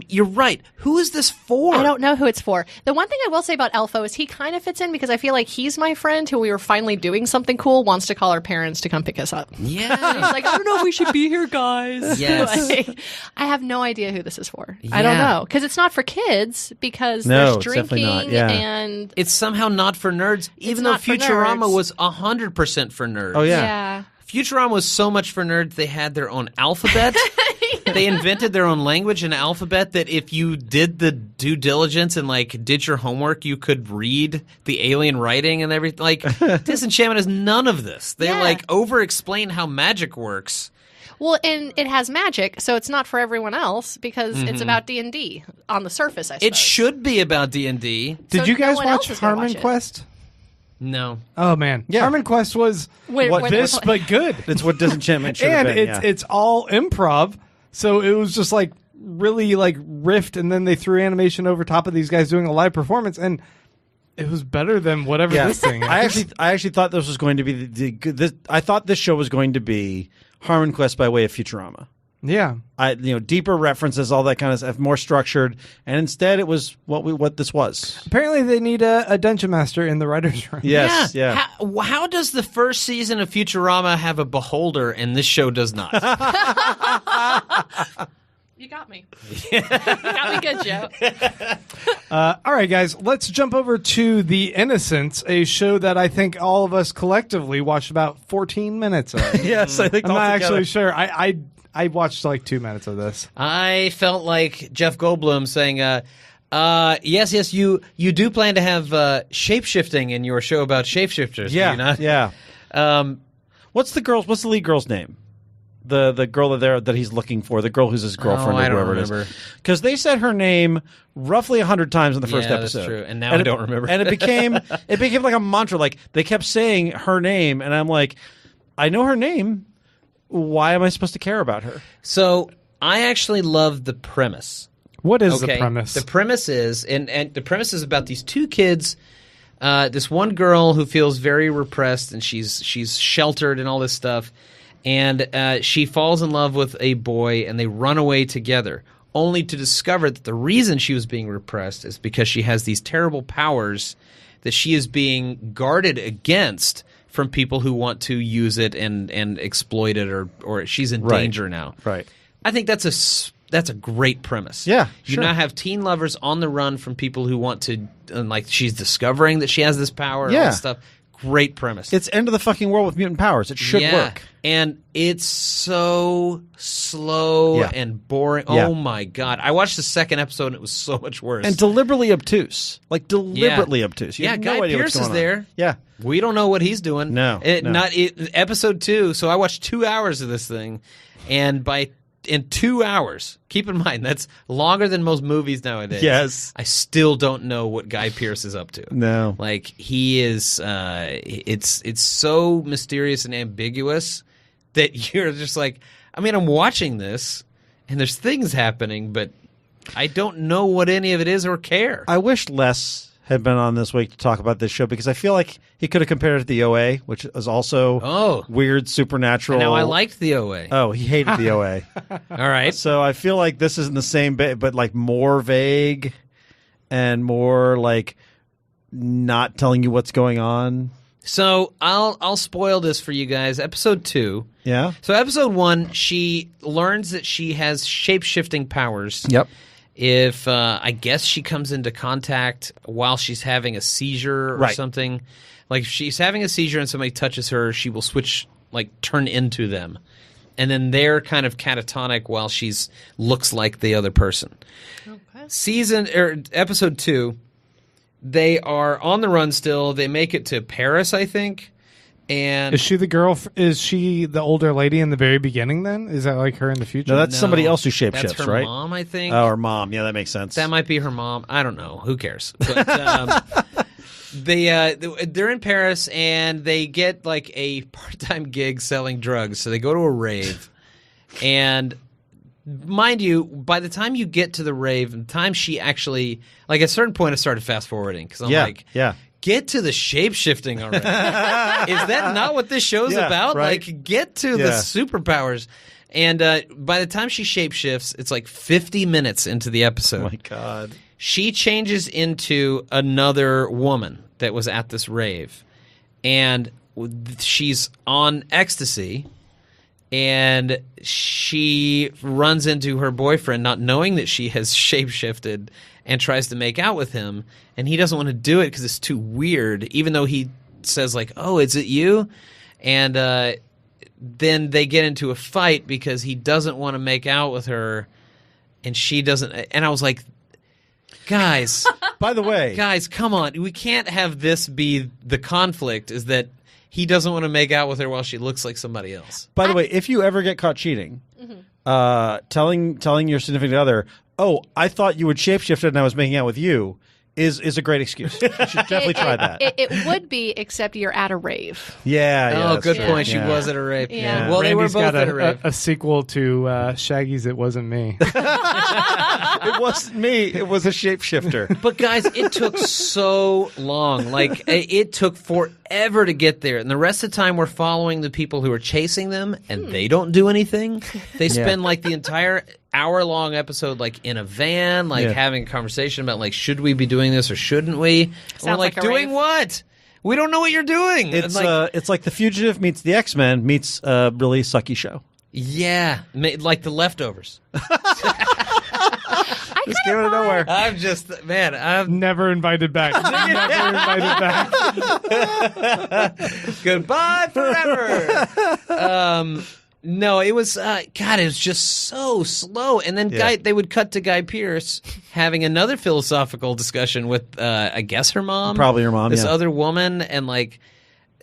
you're right. Who is this for? I don't know who it's for. The one thing I will say about Elfo is he kind of fits in because I feel like he's my friend who we were finally doing something cool, wants to call our parents to come pick us up. Yeah. He's like, I don't know if we should be here, guys. Yes. Like, I have no idea who this is for. I don't know. Because it's not for kids because No, there's it's definitely drinking not. Yeah. and... It's somehow not for nerds, even though not for Futurama nerds. was 100% for nerds. Oh, yeah. Yeah. Futurama was so much for nerds, they had their own alphabet. They invented their own language and alphabet that if you did the due diligence and, like, did your homework, you could read the alien writing and everything. Like, Disenchantment has none of this. They, like, over-explain how magic works. Well, and it has magic, so it's not for everyone else because it's about D&D on the surface, I suppose. It should be about D&D. Did So you guys no one watch else is gonna Harmon watch it. Quest? No. Oh man, Yeah. Harmon Quest was this but good. That's what Disenchantment should have And been. it's all improv, so it was just like really like riffed, and then they threw animation over top of these guys doing a live performance, and it was better than whatever this thing is. I actually thought this was going to be I thought this show was going to be Harmon Quest by way of Futurama. Yeah. Deeper references, all that kind of stuff, more structured, and instead it was what this was. Apparently they need a dungeon master in the writer's room. Yes, yeah. How does the first season of Futurama have a beholder and this show does not? You got me. You got me good, Joe. All right, guys, let's jump over to The Innocents, a show that I think all of us collectively watched about 14 minutes of. Yes, I think I'm not altogether. actually sure. I watched like 2 minutes of this. I felt like Jeff Goldblum saying, yes, you do plan to have shape-shifting in your show about shapeshifters, do you not? Yeah. What's the lead girl's name? The girl that he's looking for, the girl who's his girlfriend or I don't whoever remember. it is. Because they said her name roughly 100 times in the first Yeah, episode. that's true. And now I don't remember. And it became like a mantra. Like they kept saying her name, and I'm like, I know her name. Why am I supposed to care about her? So I actually love the premise. What is the premise? The premise is, and the premise is about these two kids. This one girl who feels very repressed, and she's sheltered and all this stuff, and she falls in love with a boy, and they run away together, only to discover that the reason she was being repressed is because she has these terrible powers that she is being guarded against from people who want to use it and exploit it, or she's in danger now. Right. I think that's a great premise. Yeah, You sure. now have teen lovers on the run from people who want to, and like she's discovering that she has this power and all Yeah. this stuff. Great premise. It's end of the fucking world with mutant powers. It should work. And it's so slow Yeah. and boring. Yeah. Oh my God. I watched the second episode and it was so much worse. And deliberately obtuse. Like deliberately obtuse. You Yeah, have no Guy idea Pearce what's is going on. there. Yeah. We don't know what he's doing. No. Episode 2. So I watched 2 hours of this thing, and in 2 hours, keep in mind that's longer than most movies nowadays. Yes. I still don't know what Guy Pearce is up to. No. Like he is. It's so mysterious and ambiguous that you're just like, I mean, I'm watching this, and there's things happening, but I don't know what any of it is or care. I wish Les had been on this week to talk about this show because I feel like he could have compared it to the OA, which is also weird supernatural. Now I liked the OA. Oh, he hated the OA. All right. So I feel like this isn't the same bit, but like more vague and more like not telling you what's going on. So I'll spoil this for you guys. Episode 2. Yeah. So episode 1, she learns that she has shape-shifting powers. Yep. if I guess she comes into contact while she's having a seizure or something. Like if she's having a seizure and somebody touches her, she will switch, like turn into them. And then they're kind of catatonic while she's looks like the other person. Okay. Episode 2, they are on the run still. They make it to Paris, I think. And is she the girl? Is she the older lady in the very beginning? Then is that like her in the future? No, that's somebody else who shapeshifts, that's her right? Mom, I think. Oh, her mom. Yeah, that makes sense. That might be her mom. I don't know. Who cares? But they're in Paris and they get like a part-time gig selling drugs. So they go to a rave, and mind you, by the time you get to the rave, and the time she actually like at a certain point, I started fast forwarding because I'm like, get to the shape-shifting already. Is that not what this show's about? Right? Like, get to the superpowers. And by the time she shape-shifts, it's like 50 minutes into the episode. Oh, my God. She changes into another woman that was at this rave. And she's on ecstasy. And she runs into her boyfriend, not knowing that she has shape-shifted, and tries to make out with him. And he doesn't want to do it because it's too weird, even though he says, like, oh, is it you? And then they get into a fight because he doesn't want to make out with her, and she doesn't. And I was like, guys. By the way. Guys, come on. We can't have this be the conflict, is that he doesn't want to make out with her while she looks like somebody else. By the way, if you ever get caught cheating, telling your significant other, oh, I thought you would shapeshifted and I was making out with you, is a great excuse. You should definitely try that. It would be, except you're at a rave. Yeah. Oh, good point. She was at a rave. Yeah. Well, they were Randy's both got at a rave. a sequel to Shaggy's It Wasn't Me. It wasn't me. It was a shapeshifter. But guys, it took so long. Like, it took forever to get there. And the rest of the time we're following the people who are chasing them, and they don't do anything. They spend like the entire hour-long episode like in a van, like having a conversation about like, should we be doing this or shouldn't we? And we're like, doing rave. What? We don't know what you're doing. It's like The Fugitive meets The X-Men meets a really sucky show. Yeah, like The Leftovers. Just came out of nowhere. I'm just, man, I'm Never invited back. Never invited back. Goodbye forever. No, it was God. It was just so slow. And then they would cut to Guy Pearce having another philosophical discussion with, I guess, her mom, probably her mom, this other woman, and like.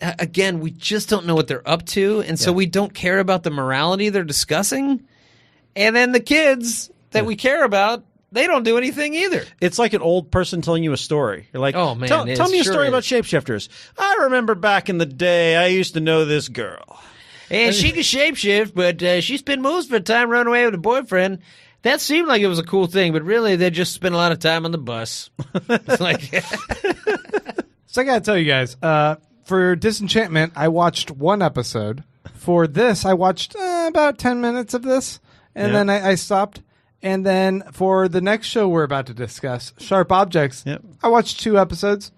Again, we just don't know what they're up to, and so we don't care about the morality they're discussing. And then the kids that we care about, they don't do anything either. It's like an old person telling you a story. You're like, oh, man, tell me a sure story is. about shapeshifters. I remember back in the day, I used to know this girl. And she can shapeshift, but she spent most of her time running away with a boyfriend. That seemed like it was a cool thing, but really they just spent a lot of time on the bus. It's like, So I gotta tell you guys, for Disenchantment, I watched one episode. For this, I watched about 10 minutes of this, and then I stopped. And then for the next show we're about to discuss, Sharp Objects, I watched 2 episodes.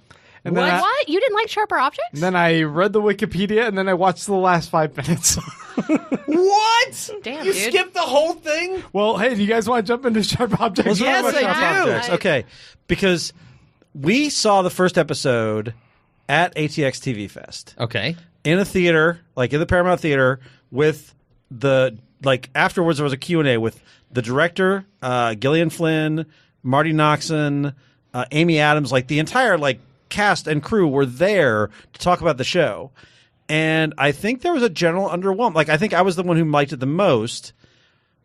And then What? You didn't like Sharper Objects? And then I read the Wikipedia, and then I watched the last 5 minutes. what? Damn, you dude. skipped the whole thing? Well, hey, do you guys want to jump into Sharp Objects? Yes, Let's talk about I Sharp do. Objects. Okay, because we saw the first episode at ATX TV Fest. Okay. In a theater, like in the Paramount Theater, with the, like, afterwards there was a Q&A with the director, Gillian Flynn, Marty Noxon, Amy Adams, like the entire, like, cast and crew were there to talk about the show. And I think there was a general underwhelm. Like, I think I was the one who liked it the most.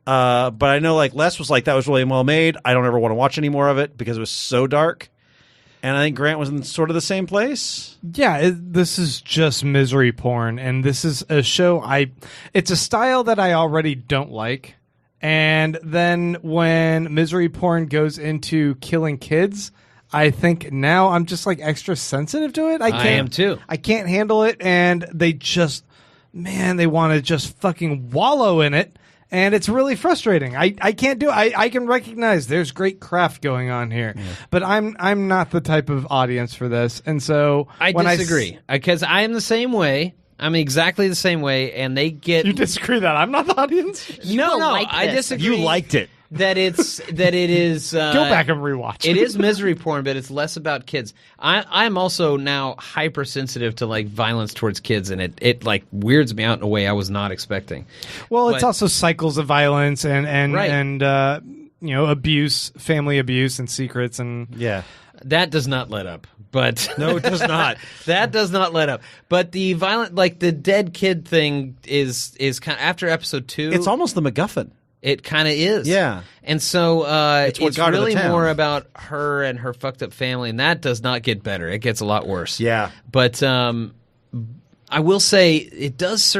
But I know, like, Les was like, that was really well made. I don't ever want to watch any more of it because it was so dark. And I think Grant was in sort of the same place. Yeah, this is just misery porn, and this is a show it's a style that I already don't like. And then when misery porn goes into killing kids, I think now I'm just like extra sensitive to it. I am too. I can't handle it, and they just, man, they want to just fucking wallow in it. And it's really frustrating. I can't do it. I can recognize there's great craft going on here, but I'm not the type of audience for this. And so I disagree because I am the same way. I'm exactly the same way, and they get. You disagree that I'm not the audience? will like I this. disagree. You liked it. that it is Go back and rewatch. It is misery porn, but it's less about kids. I'm also now hypersensitive to like violence towards kids, and it like weirds me out in a way I was not expecting. Well, it's But- also cycles of violence and Right. abuse, family abuse, and secrets, and Yeah. That does not let up. But No, it does not. that does not let up. But the violent, like the dead kid thing, is kind of after episode 2. It's almost the MacGuffin. It kind of is. Yeah. And so It's what got her to really town. more about her and her fucked up family, and that does not get better. It gets a lot worse. Yeah. But I will say it does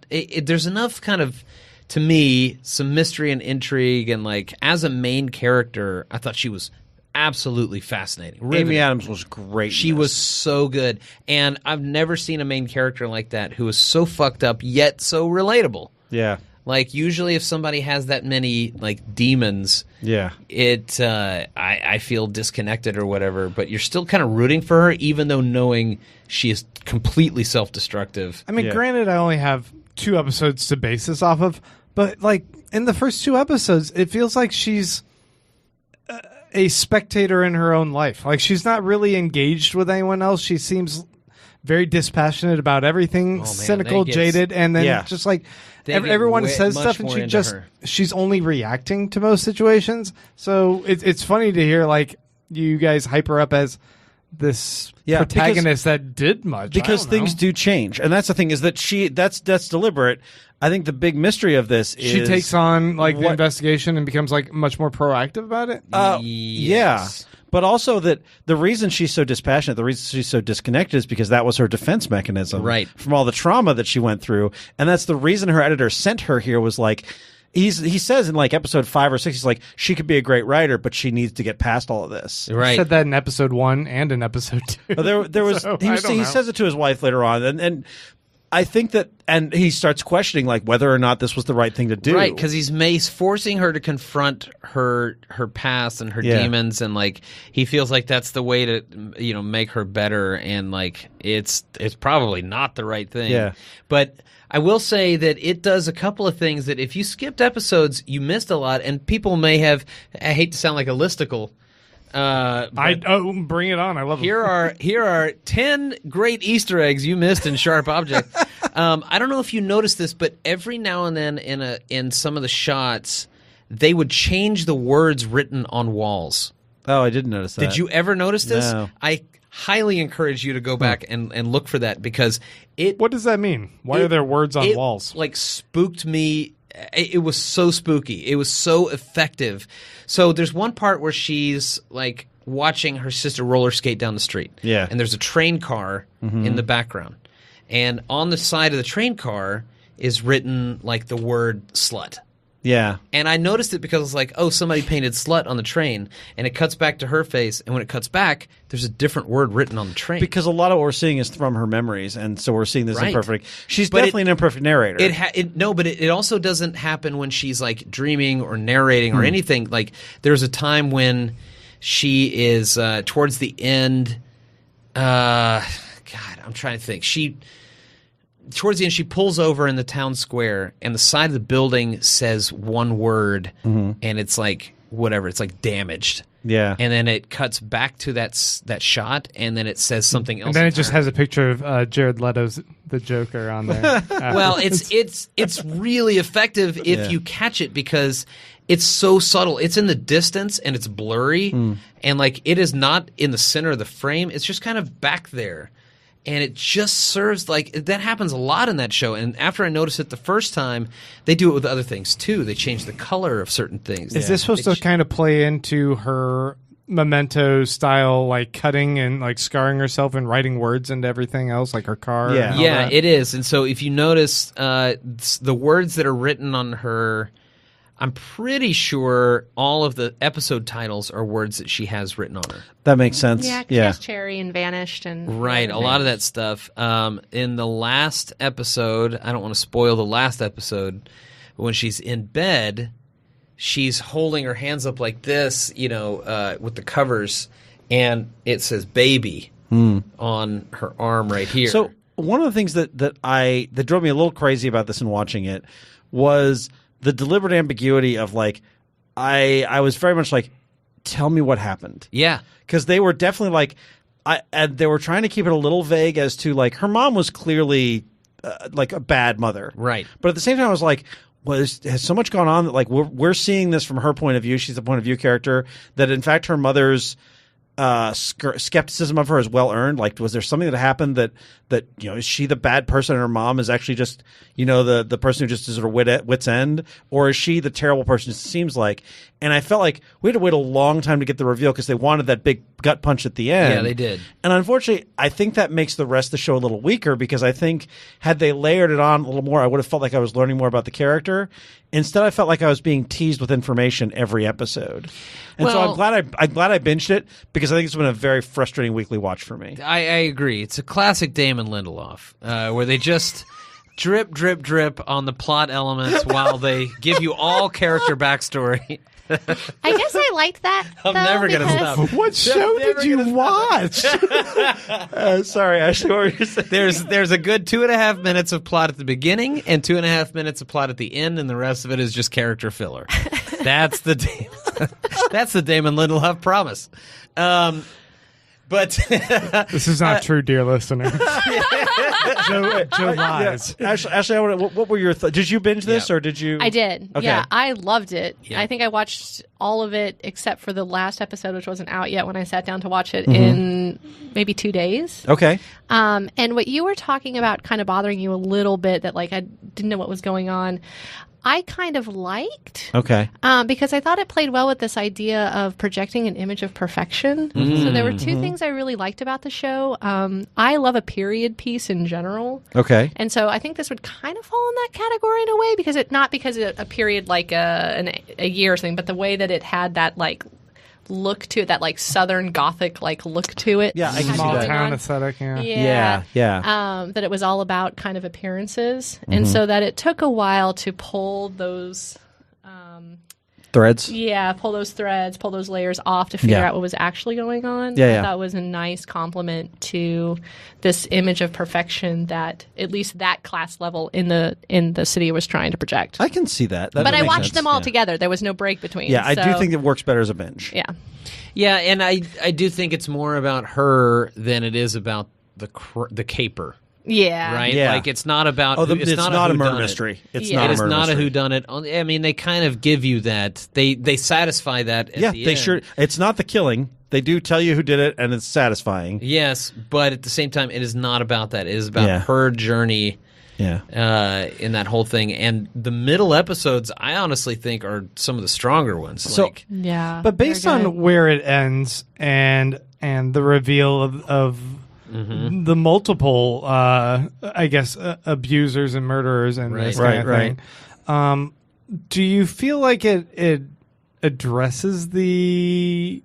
there's enough kind of, to me, some mystery and intrigue, and like as a main character, I thought she was absolutely fascinating. Amy Riveting. Adams was great. She in this. was so good. And I've never seen a main character like that who was so fucked up yet so relatable. Yeah. Like usually if somebody has that many like demons, Yeah. I feel disconnected or whatever, but you're still kind of rooting for her even though knowing she is completely self-destructive. I mean, Yeah. granted, I only have 2 episodes to base this off of, but like in the first 2 episodes, it feels like she's a spectator in her own life. Like she's not really engaged with anyone else. She seems very dispassionate about everything, man, cynical, they get- jaded, and then Yeah. just like They get everyone way- says much stuff, and more into her. she's only reacting to most situations. So it's funny to hear like you guys hype her up as this Yeah, protagonist that did much Because things do change, and that's the thing, is that that's deliberate. I think the big mystery of this is She takes on like the what- investigation and becomes like much more proactive about it. Yeah, Yes. but also that the reason she's so dispassionate, the reason she's so disconnected, is because that was her defense mechanism, Right. from all the trauma that she went through, and that's the reason her editor sent her here. Was like, he says in like episode 5 or 6, he's like, she could be a great writer, but she needs to get past all of this. I Right. said that in episode 1 and in episode 2. But there was So, he I don't he know. says it to his wife later on, and I think that, and he starts questioning like whether or not this was the right thing to do. Right, because he's forcing her to confront her past and her Yeah. demons, and like he feels like that's the way to make her better, and like it's probably not the right thing. Yeah. But I will say that it does a couple of things that if you skipped episodes, you missed a lot, and people may have. I hate to sound like a listicle. Bring it on! I love Here are 10 great Easter eggs you missed in Sharp Object. I don't know if you noticed this, but every now and then in some of the shots, they would change the words written on walls. Oh, I didn't notice that. Did you ever notice this? No. I highly encourage you to go back and look for that, because it What does that mean? Why are there words on it, walls? like spooked me. It was so spooky. It was so effective. So there's one part where she's like watching her sister roller skate down the street. Yeah. And there's a train car in the background. And on the side of the train car is written like the word slut. Yeah. And I noticed it because I was like, oh, somebody painted slut on the train. And it cuts back to her face. And when it cuts back, there's a different word written on the train. Because a lot of what we're seeing is from her memories, and so we're seeing this Right. imperfect. She's But definitely an imperfect narrator. But it also doesn't happen when she's like dreaming or narrating or anything. Like there's a time when she is towards the end. God, I'm trying to think. Towards the end, she pulls over in the town square, and the side of the building says one word, and it's like whatever. It's like damaged. Yeah. And then it cuts back to that shot, and then it says something else. And then it just entirely. has a picture of Jared Leto's the Joker on there. Well, it's really effective if Yeah. you catch it, because it's so subtle. It's in the distance and it's blurry, and like it is not in the center of the frame. It's just kind of back there, and it just serves like that happens a lot in that show. And after I noticed it the first time, they do it with other things too. They change the color of certain things. Is this supposed to kind of play into her Memento style, like cutting and like scarring herself and writing words into everything else, like her car? Yeah. and all Yeah, that? it is. And so if you notice the words that are written on her, I'm pretty sure all of the episode titles are words that she has written on her. That makes sense. Yeah, 'cause she has Cherry and Vanished and Right, a other lot of things. that stuff. In the last episode, I don't want to spoil the last episode, but when she's in bed, she's holding her hands up like this, with the covers, and it says "baby" on her arm right here. So one of the things that drove me a little crazy about this in watching it was the deliberate ambiguity of like, I was very much like, tell me what happened. Yeah. Because they were definitely like, and they were trying to keep it a little vague as to like her mom was clearly like a bad mother, Right. But at the same time, I was like, has so much gone on that like we're seeing this from her point of view. She's the point of view character that in fact her mother's skepticism of her is well earned. Like, was there something that happened that is she the bad person and her mom is actually just the person who just is sort of wit's end, or is she the terrible person it seems like? And I felt like we had to wait a long time to get the reveal because they wanted that big gut punch at the end. Yeah, they did. And unfortunately, I think that makes the rest of the show a little weaker because I think had they layered it on a little more, I would have felt like I was learning more about the character. Instead, I felt like I was being teased with information every episode. And so I'm glad I binged it because I think it's been a very frustrating weekly watch for me. I agree. It's a classic Damon Lindelof, where they just drip, drip, drip on the plot elements while they give you all character backstory. I guess I liked that. I'm never going to stop. What show did you watch? Sorry, Ashley, what were you saying? There's a good 2.5 minutes of plot at the beginning and 2.5 minutes of plot at the end, and the rest of it is just character filler. That's the Damon Lindelof promise. But This is not true, dear listener. Joe lies. Yeah. Ashley, what were your thoughts? Did you binge this or did you? I did. Okay. Yeah, I loved it. Yeah. I think I watched all of it except for the last episode, which wasn't out yet when I sat down to watch it in maybe 2 days. Okay. And what you were talking about kind of bothering you a little bit, that like I didn't know what was going on, I kind of liked. Okay. Because I thought it played well with this idea of projecting an image of perfection. So there were two things I really liked about the show. I love a period piece in general. Okay. And so I think this would kind of fall in that category in a way, because not because a period like a year or something, but the way that it had that like look to it, that like Southern Gothic like look to it. Yeah, I can see Small that. town aesthetic, yeah. Yeah. That it was all about kind of appearances, and so that it took a while to pull those Threads. pull those threads, pull those layers off to figure out what was actually going on. Yeah, I thought was a nice compliment to this image of perfection that at least that class level in the city was trying to project. I can see that. But I makes watched sense. them all Yeah. together. There was no break between. Yeah, I do so- think it works better as a binge. Yeah. yeah, and I do think it's more about her than it is about the caper. Yeah. Right? Yeah. Like it's not about It's not a murder whodunit. mystery. It's Yeah. not It a is murder not a mystery. whodunit. I mean, they kind of give you that. They satisfy that at Yeah, the they end. sure. It's not the killing. They do tell you who did it, and it's satisfying. Yes, but at the same time, it is not about that. It is about Yeah. her journey Yeah. in that whole thing. And the middle episodes, I honestly think, are some of the stronger ones. So- like, Yeah. But based Very good. on where it ends and the reveal of the multiple, I guess, abusers and murderers and this kind of Right, thing, do you feel like it addresses the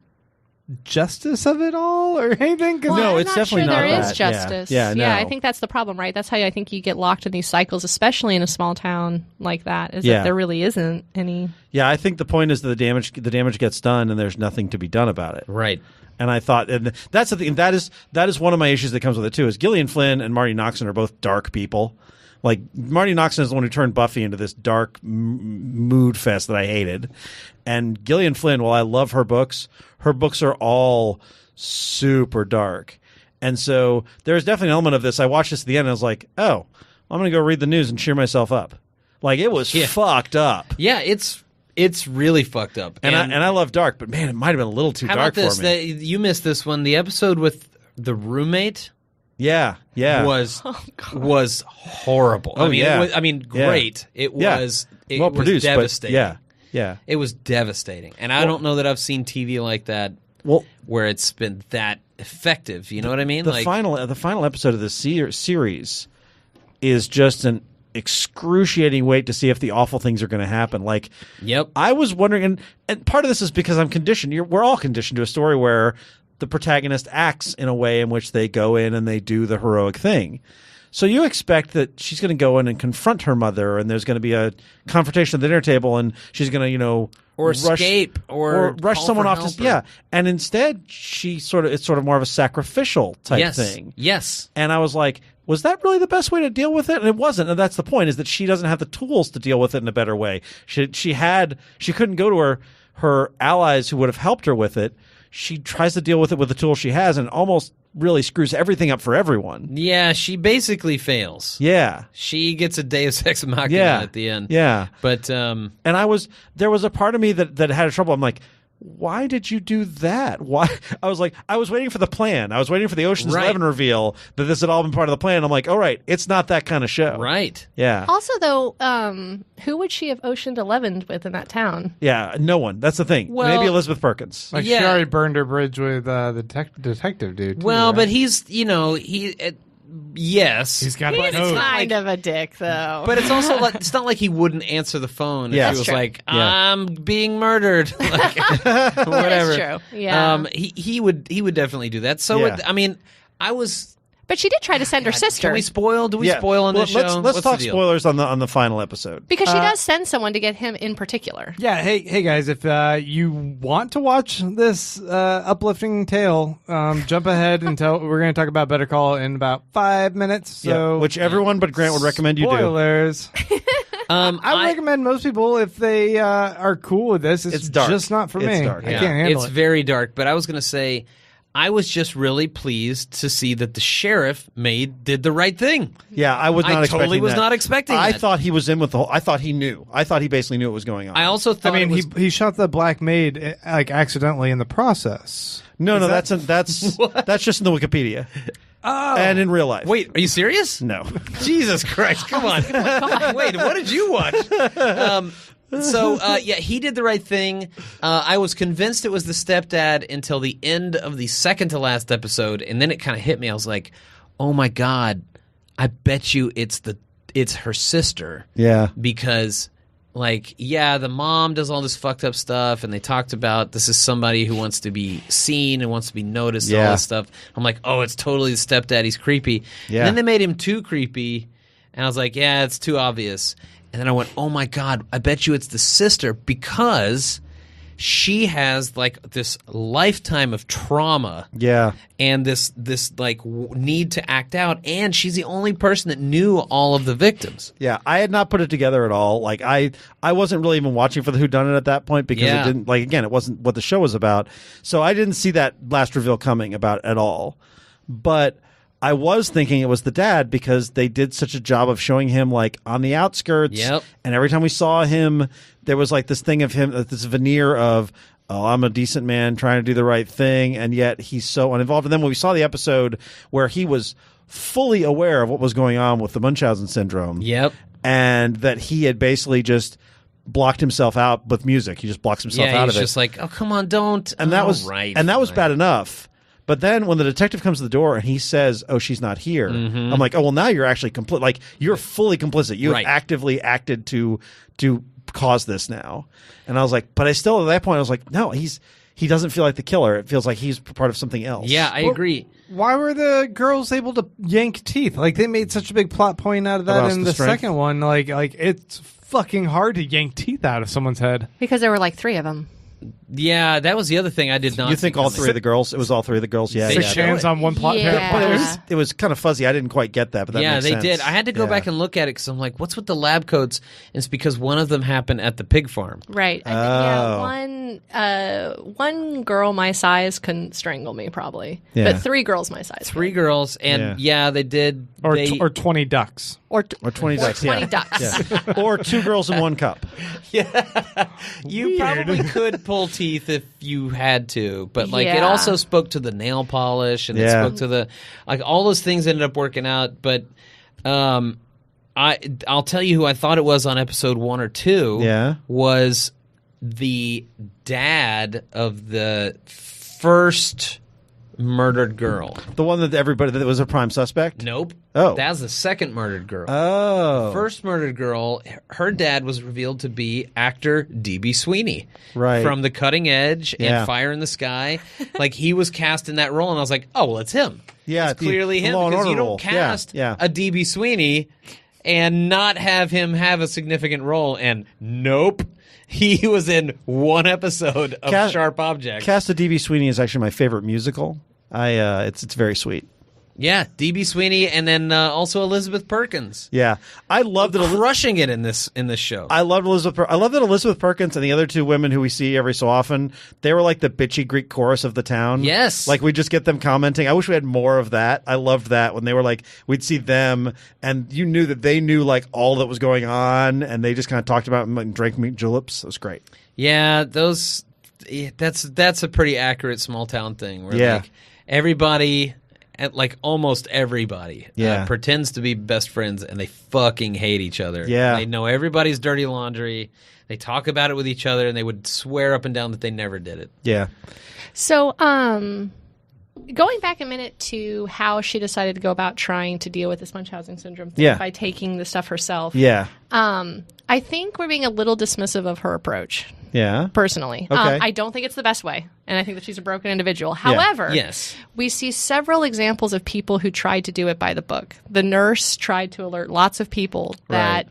justice of it all or anything? 'Cause Well, No, I'm it's not definitely sure not there is that. Yeah. justice. Yeah, no. I think that's the problem, right? That's how I think you get locked in these cycles, especially in a small town like that. Is Yeah. that there really isn't any. Yeah, I think the point is that the damage gets done, and there's nothing to be done about it. right. And I thought, and that's the thing. That is one of my issues that comes with it too. Is Gillian Flynn and Marty Noxon are both dark people. Like Marty Noxon is the one who turned Buffy into this dark mood fest that I hated, and Gillian Flynn, while I love her books are all super dark. And so there's definitely an element of this. I watched this at the end, and I was like, oh, I'm going to go read the news and cheer myself up. Like it was fucked up. Yeah, it's really fucked up. And I love dark, but man, it might have been a little too how dark about this? for me. You missed this one. The episode with the roommate Yeah. was horrible. Oh, yeah. Great. It Yeah. was Well produced, but devastating. yeah. It was devastating. And I don't know that I've seen TV like that Well, where it's been that effective. You know what I mean? the final episode of the series is just an excruciating wait to see if the awful things are going to happen. Like, Yep. I was wondering, and part of this is because I'm conditioned. We're all conditioned to a story where the protagonist acts in a way in which they go in and they do the heroic thing. So you expect that she's going to go in and confront her mother, and there's going to be a confrontation at the dinner table, and she's going to, Or escape, or rush call someone for off. help, Yeah, and instead it's sort of more of a sacrificial type yes. thing. Yes. And I was like, was that really the best way to deal with it? And it wasn't. And that's the point, is that she doesn't have the tools to deal with it in a better way. She couldn't go to her allies who would have helped her with it. She tries to deal with it with the tools she has, and almost really screws everything up for everyone. Yeah, she basically fails. Yeah. She gets a Deus Ex Machina at the end. Yeah. But and there was a part of me that had trouble. I'm like, why did you do that? Why? I was waiting for the plan. I was waiting for the Ocean's 11 reveal that this had all been part of the plan. I'm like, all right, it's not that kind of show. Right. Yeah. Also, though, who would she have Oceaned 11'd with in that town? Yeah, no one. That's the thing. Well, maybe Elizabeth Perkins. Like, she already burned her bridge with the detective dude. Too, well, right? but he's, yes. He's got He's a kind of a dick, though. But it's also like, it's not like he wouldn't answer the phone Yeah. if he was True. like, I'm being murdered. Like, whatever. That's true. Yeah. He would definitely do that. So, Yeah. I was. But she did try to send her sister. Can we spoil? Do we spoil on this show? Let's What's talk the deal? spoilers on the final episode. Because she does send someone to get him in particular. Yeah, hey guys, if you want to watch this uplifting tale, jump ahead until we're going to talk about Better Call in about 5 minutes. So, which everyone but Grant would recommend you do. spoilers. I recommend most people, if they are cool with this, It's dark. just not for It's me. dark. I Yeah. can't handle It's it. very dark. But I was going to say, I was just really pleased to see that the sheriff did the right thing. Yeah, I was not I expecting totally was that. not expecting I that. thought he was in with the whole... I thought he knew. I thought he basically knew what was going on. I also thought I mean, it was, he shot the black maid like accidentally in the process. No, that's just in the Wikipedia. Oh, And in real life. Wait, are you serious? No. Jesus Christ! Come on. Wait, what did you watch? He did the right thing. I was convinced it was the stepdad until the end of the second to last episode, and then it kind of hit me. I was like, "Oh my god! I bet you it's her sister." Yeah. Because, the mom does all this fucked up stuff, and they talked about this is somebody who wants to be seen and wants to be noticed and all Yeah. this stuff. I'm like, oh, it's totally the stepdad. He's creepy. Yeah. And then they made him too creepy, and I was like, yeah, it's too obvious. And then I went, oh my god, I bet you it's the sister, because she has this lifetime of trauma. Yeah. And this need to act out, and she's the only person that knew all of the victims. Yeah, I had not put it together at all. Like I wasn't really even watching for the whodunit at that point because it didn't it wasn't what the show was about. So I didn't see that last reveal coming about at all. But I was thinking it was the dad because they did such a job of showing him on the outskirts. Yep. And every time we saw him, there was this thing of him, this veneer of, oh, I'm a decent man trying to do the right thing, and yet he's so uninvolved. And then when we saw the episode where he was fully aware of what was going on with the Munchausen syndrome, Yep. and that he had basically just blocked himself out with music. He just blocks himself out he's of it. just like, oh, come on, don't. And that Oh, was right. and that was fine. bad enough. But then when the detective comes to the door and he says, "Oh, she's not here," Mm-hmm. I'm like, "Oh, well, now you're actually you're fully complicit. You Right. have actively acted to cause this now." And I was like, but I still at that point I was like, no, he doesn't feel like the killer. It feels like he's part of something else. Yeah, I agree. why were the girls able to yank teeth? They made such a big plot point out of that About in the the strength? second one. It's fucking hard to yank teeth out of someone's head. Because there were 3 of them. Yeah, that was the other thing I did not. You think see all coming. three of the girls? It was all three of the girls. Yeah, Six yeah. hands on one plot Yeah. But pair. it was kind of fuzzy. I didn't quite get that. But that Yeah, makes they sense. did. I had to go Yeah. back and look at it because I'm like, what's with the lab coats? And it's because one of them happened at the pig farm. Right. One girl my size couldn't strangle me probably. Yeah. But 3 girls my size. Three girls, and they did. Or, they, or 20 ducks. Or 20 ducks. 20 yeah. ducks. Yeah. Or 2 girls in 1 cup. you probably could pull teeth if you had to, but it Yeah. also spoke to the nail polish, and it Yeah. spoke to the all those things ended up working out. But I'll tell you who I thought it was on episode 1 or 2. Yeah. Was the dad of the first murdered girl. The one that was a prime suspect? Nope. Oh. That was the second murdered girl. Oh. First murdered girl, her dad was revealed to be actor D.B. Sweeney. Right. From The Cutting Edge Yeah. and Fire in the Sky. He was cast in that role, and I was like, oh, well, it's him. Yeah, It's clearly the him, Law and because you Order don't role. cast Yeah. a D.B. Sweeney and not have him have a significant role. And nope. He was in 1 episode of Sharp Objects. Cast of D.B. Sweeney is actually my favorite musical. It's very sweet. Yeah, D.B. Sweeney, and then also Elizabeth Perkins. Yeah, I love that. Crushing it in this show. I love Elizabeth. I love that Elizabeth Perkins and the other two women who we see every so often. They were like the bitchy Greek chorus of the town. Yes, like we just get them commenting. I wish we had more of that. I loved that when they were like, we'd see them, and you knew that they knew like all that was going on, and they just kind of talked about and drank meat juleps. It was great. Yeah, that's a pretty accurate small town thing. Where Yeah. like everybody. Like almost everybody Yeah. pretends to be best friends, and they fucking hate each other. Yeah. They know everybody's dirty laundry. They talk about it with each other, and they would swear up and down that they never did it. Yeah. So, going back a minute to how she decided to go about trying to deal with this Munchausen syndrome thing by taking the stuff herself. Yeah. I think we're being a little dismissive of her approach. Yeah. Personally, Okay. I don't think it's the best way, and I think that she's a broken individual. However, Yes. we see several examples of people who tried to do it by the book. The nurse tried to alert lots of people that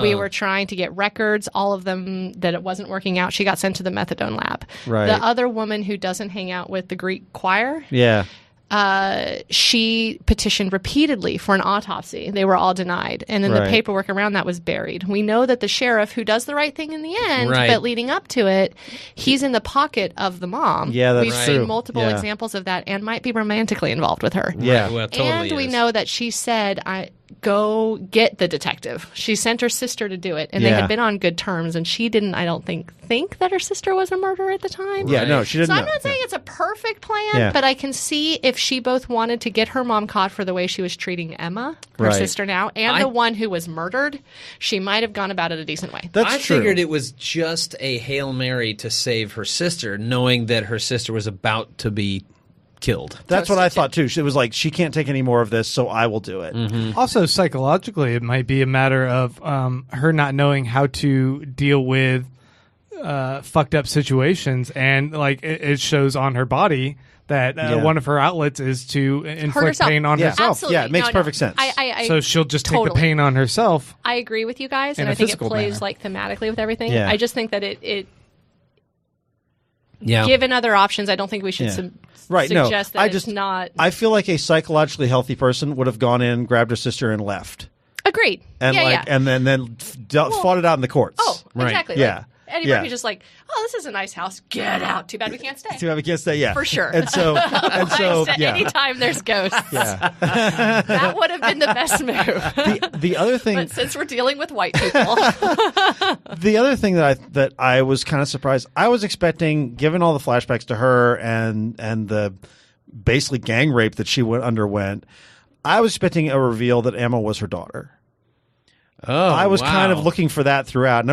we were trying to get records, all of them that it wasn't working out. She got sent to the methadone lab. Right. The other woman who doesn't hang out with the Greek choir, Yeah. she petitioned repeatedly for an autopsy. They were all denied. And then the Right. paperwork around that was buried. We know that the sheriff, who does the right thing in the end, Right. but leading up to it, he's in the pocket of the mom. Yeah, that's We've true. seen multiple Yeah. examples of that and might be romantically involved with her. Yeah. Right, well, it totally And we is. know that she said, go get the detective. She sent her sister to do it, and they Yeah. had been on good terms, and she didn't, I don't think that her sister was a murderer at the time. Yeah. No, she didn't. So I'm know. not saying it's a perfect plan, Yeah. but I can see if she both wanted to get her mom caught for the way she was treating Emma, her Right. sister now, and the one who was murdered, she might have gone about it a decent way. That's I true. figured it was just a Hail Mary to save her sister, knowing that her sister was about to be killed. That's what I thought too. She was like, she can't take any more of this, so I will do it. Mm-hmm. Also, psychologically, it might be a matter of her not knowing how to deal with fucked up situations, and like it shows on her body that one of her outlets is to inflict herself. pain on Yeah. herself. Absolutely. Yeah, it makes No, perfect sense. I So she'll just take the totally. pain on herself. I agree with you guys, In and a I think it physical plays manner. like thematically with everything. Yeah. I just think that it Yeah. given other options, I don't think we should Yeah. Right, no, suggest that I it's just- not. I feel like a psychologically healthy person would have gone in, grabbed her sister, and left, Agreed. and yeah. and then fought it out in the courts. Oh, Right. exactly. Yeah. Like, Eddie Yeah. Murphy's just like, oh, this is a nice house. Get out. Too bad we can't stay. Too bad we can't stay. Yeah, For sure. And so, yeah. Anytime there's ghosts, Yeah. that would have been the best move. The other thing, But since we're dealing with white people, the other thing that I was kind of surprised. I was expecting, given all the flashbacks to her and the basically gang rape that she underwent, I was expecting a reveal that Emma was her daughter. Oh, I was wow. kind of looking for that throughout.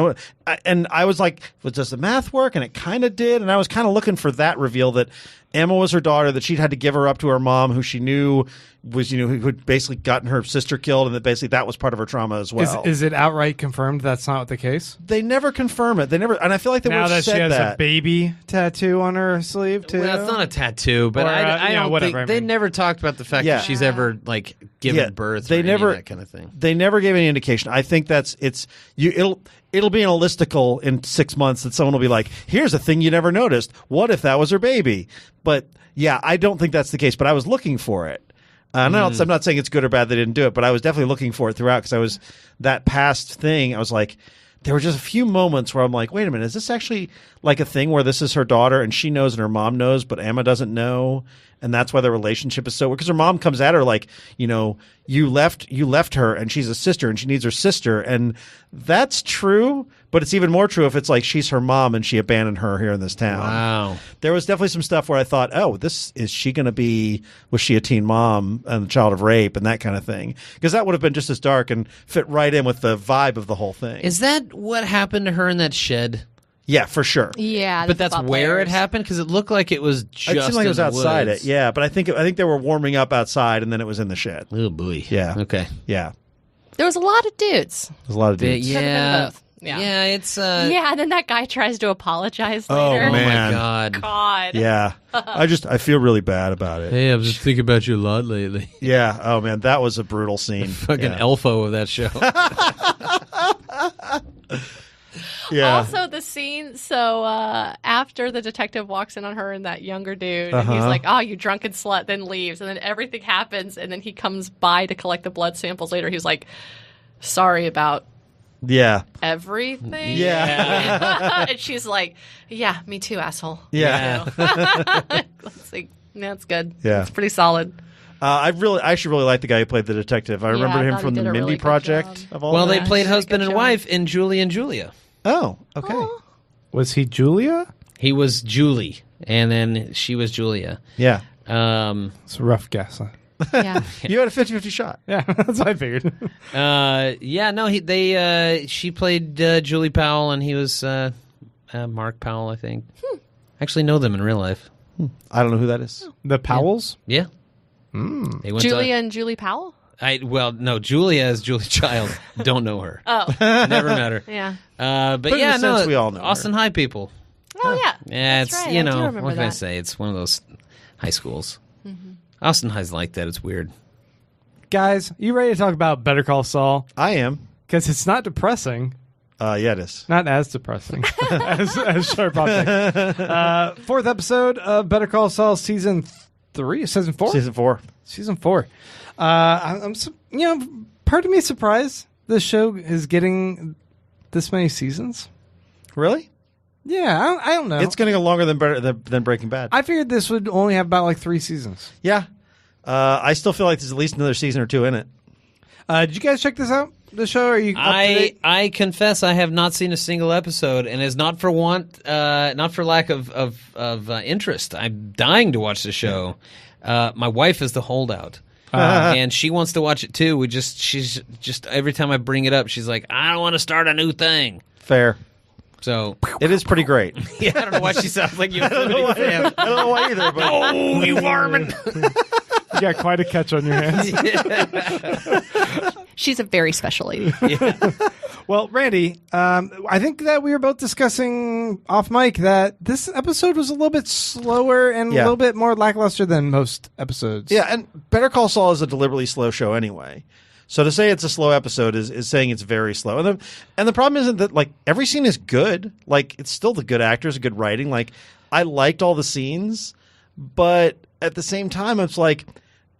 And I was like, well, does the math work? And it kind of did. And I was kind of looking for that reveal that Emma was her daughter, that she'd had to give her up to her mom, who she knew was, who had basically gotten her sister killed, and that basically that was part of her trauma as well. Is it outright confirmed that's not the case? They never confirm it. They never, and I feel like they would Now have that she said has that. a baby tattoo on her sleeve too. Well, it's not a tattoo, but Or, I don't whatever, think I they mean. never talked about the fact Yeah. that she's ever like given birth. They or any of never that kind of thing. They never gave any indication. I think it'll be an listicle in 6 months that someone will be like, here's a thing you never noticed. What if that was her baby? But yeah, I don't think that's the case, but I was looking for it. I'm not saying it's good or bad they didn't do it, but I was definitely looking for it throughout, because I was that past thing. I was like, there were just a few moments where I'm like, wait a minute, is this actually like a thing where this is her daughter and she knows and her mom knows, but Emma doesn't know? And that's why the relationship is so weird. Because her mom comes at her like, you left her and she's a sister and she needs her sister. And that's true, but it's even more true if it's like she's her mom and she abandoned her here in this town. Wow. There was definitely some stuff where I thought, oh, was she a teen mom and a child of rape and that kind of thing? Because that would have been just as dark and fit right in with the vibe of the whole thing. Is that what happened to her in that shed? Yeah, for sure. yeah. But that's football where it players. happened, because it looked like it was just. It seemed like it was in the outside woods. it. Yeah, but I think they were warming up outside and then it was in the shed. Oh boy. Yeah. Okay. Yeah. There was a lot of dudes. There's a lot of dudes. Could have been Yeah. both. Yeah. Yeah. It's. Yeah, and then that guy tries to apologize Oh, later. Oh man. my god. God. Yeah. I feel really bad about it. Hey, I've been thinking about you a lot lately. Yeah. Oh man, that was a brutal scene. Fucking Yeah. elfo of that show. Yeah. Also, the scene. So after the detective walks in on her and that younger dude, and he's like, "Oh, you drunken slut," then leaves, and then everything happens, and then he comes by to collect the blood samples later. He's like, "Sorry about everything." Yeah. And she's like, "Yeah, me too, asshole." Yeah. It's like, that's good. Yeah. It's pretty solid. I actually really like the guy who played the detective. I remember I him thought from he the did a Mindy really good Project. job. Of all Well, that. they played Good husband and job. wife in Julie and Julia. Oh, okay. Was he Julia? He was Julie, and then she was Julia. Yeah. It's a rough guess. Yeah. You had a 50-50 shot. Yeah, that's what I figured. She played Julie Powell, and he was Mark Powell, I think. Actually know them in real life. I don't know who that is. The Powells? Yeah. They went Julia and Julie Powell? no, Julia is Julie Child. Don't know her. Oh. Never met her. Yeah. But in yeah, a sense, we all know Austin her. High people. Oh, yeah. Yeah, That's it's right. you I do know remember what can I that. say? It's one of those high schools. Austin High's like that. It's weird. Guys, you ready to talk about Better Call Saul? I am. Because it's not depressing. Yeah, it is. Not as depressing as Sharp Object. Fourth episode of Better Call Saul, season 3, season 4? Season 4. Season 4. I'm part of me is surprised this show is getting this many seasons. Really? Yeah, I don't know. It's going to go longer than Breaking Bad. I figured this would only have about like 3 seasons. Yeah. I still feel like there's at least another season or 2 in it. Did you guys check this out? The show? Are you up to date? I confess I have not seen a single episode, and it's not for not for lack of interest. I'm dying to watch the show. My wife is the holdout, and she wants to watch it too. She's just every time I bring it up, she's like, "I don't want to start a new thing." Fair. So It is pretty great. yeah, I don't know why she sounds like you. I don't know why either. But Oh, you varmint! You got quite a catch on your hands. She's a very special lady. Well, Randy, I think that we were both discussing off mic that this episode was a little bit slower and a little bit more lackluster than most episodes. yeah, and Better Call Saul is a deliberately slow show anyway. So to say it's a slow episode is saying it's very slow. And the problem isn't that like every scene is good. Like it's still the good actors, good writing. Like I liked all the scenes, but at the same time, it's like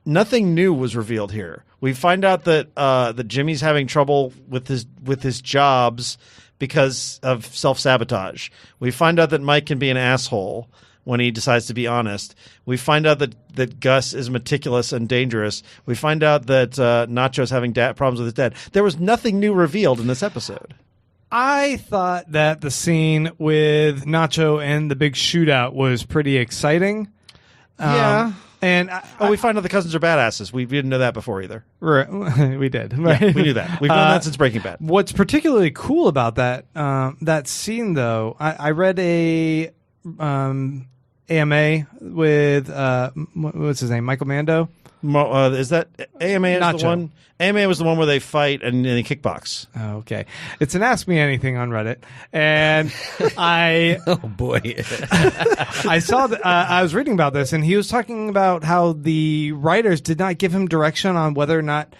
nothing new was revealed here. We find out that Jimmy's having trouble with his jobs because of self-sabotage. We find out that Mike can be an asshole when he decides to be honest. We find out that Gus is meticulous and dangerous. We find out that Nacho's having problems with his dad. There was nothing new revealed in this episode. I thought that the scene with Nacho and the big shootout was pretty exciting. Yeah. And we find out the cousins are badasses. We didn't know that before either. we did. Yeah, we knew that. We've known that since Breaking Bad. What's particularly cool about that scene, though, I read a AMA with what's his name, Michael Mando. Is that AMA? Is Nacho. the one? AMA was the one where they fight and they kickbox. Oh, okay, it's an Ask Me Anything on Reddit, and I Oh boy! I saw I was reading about this, and he was talking about how the writers did not give him direction on whether or not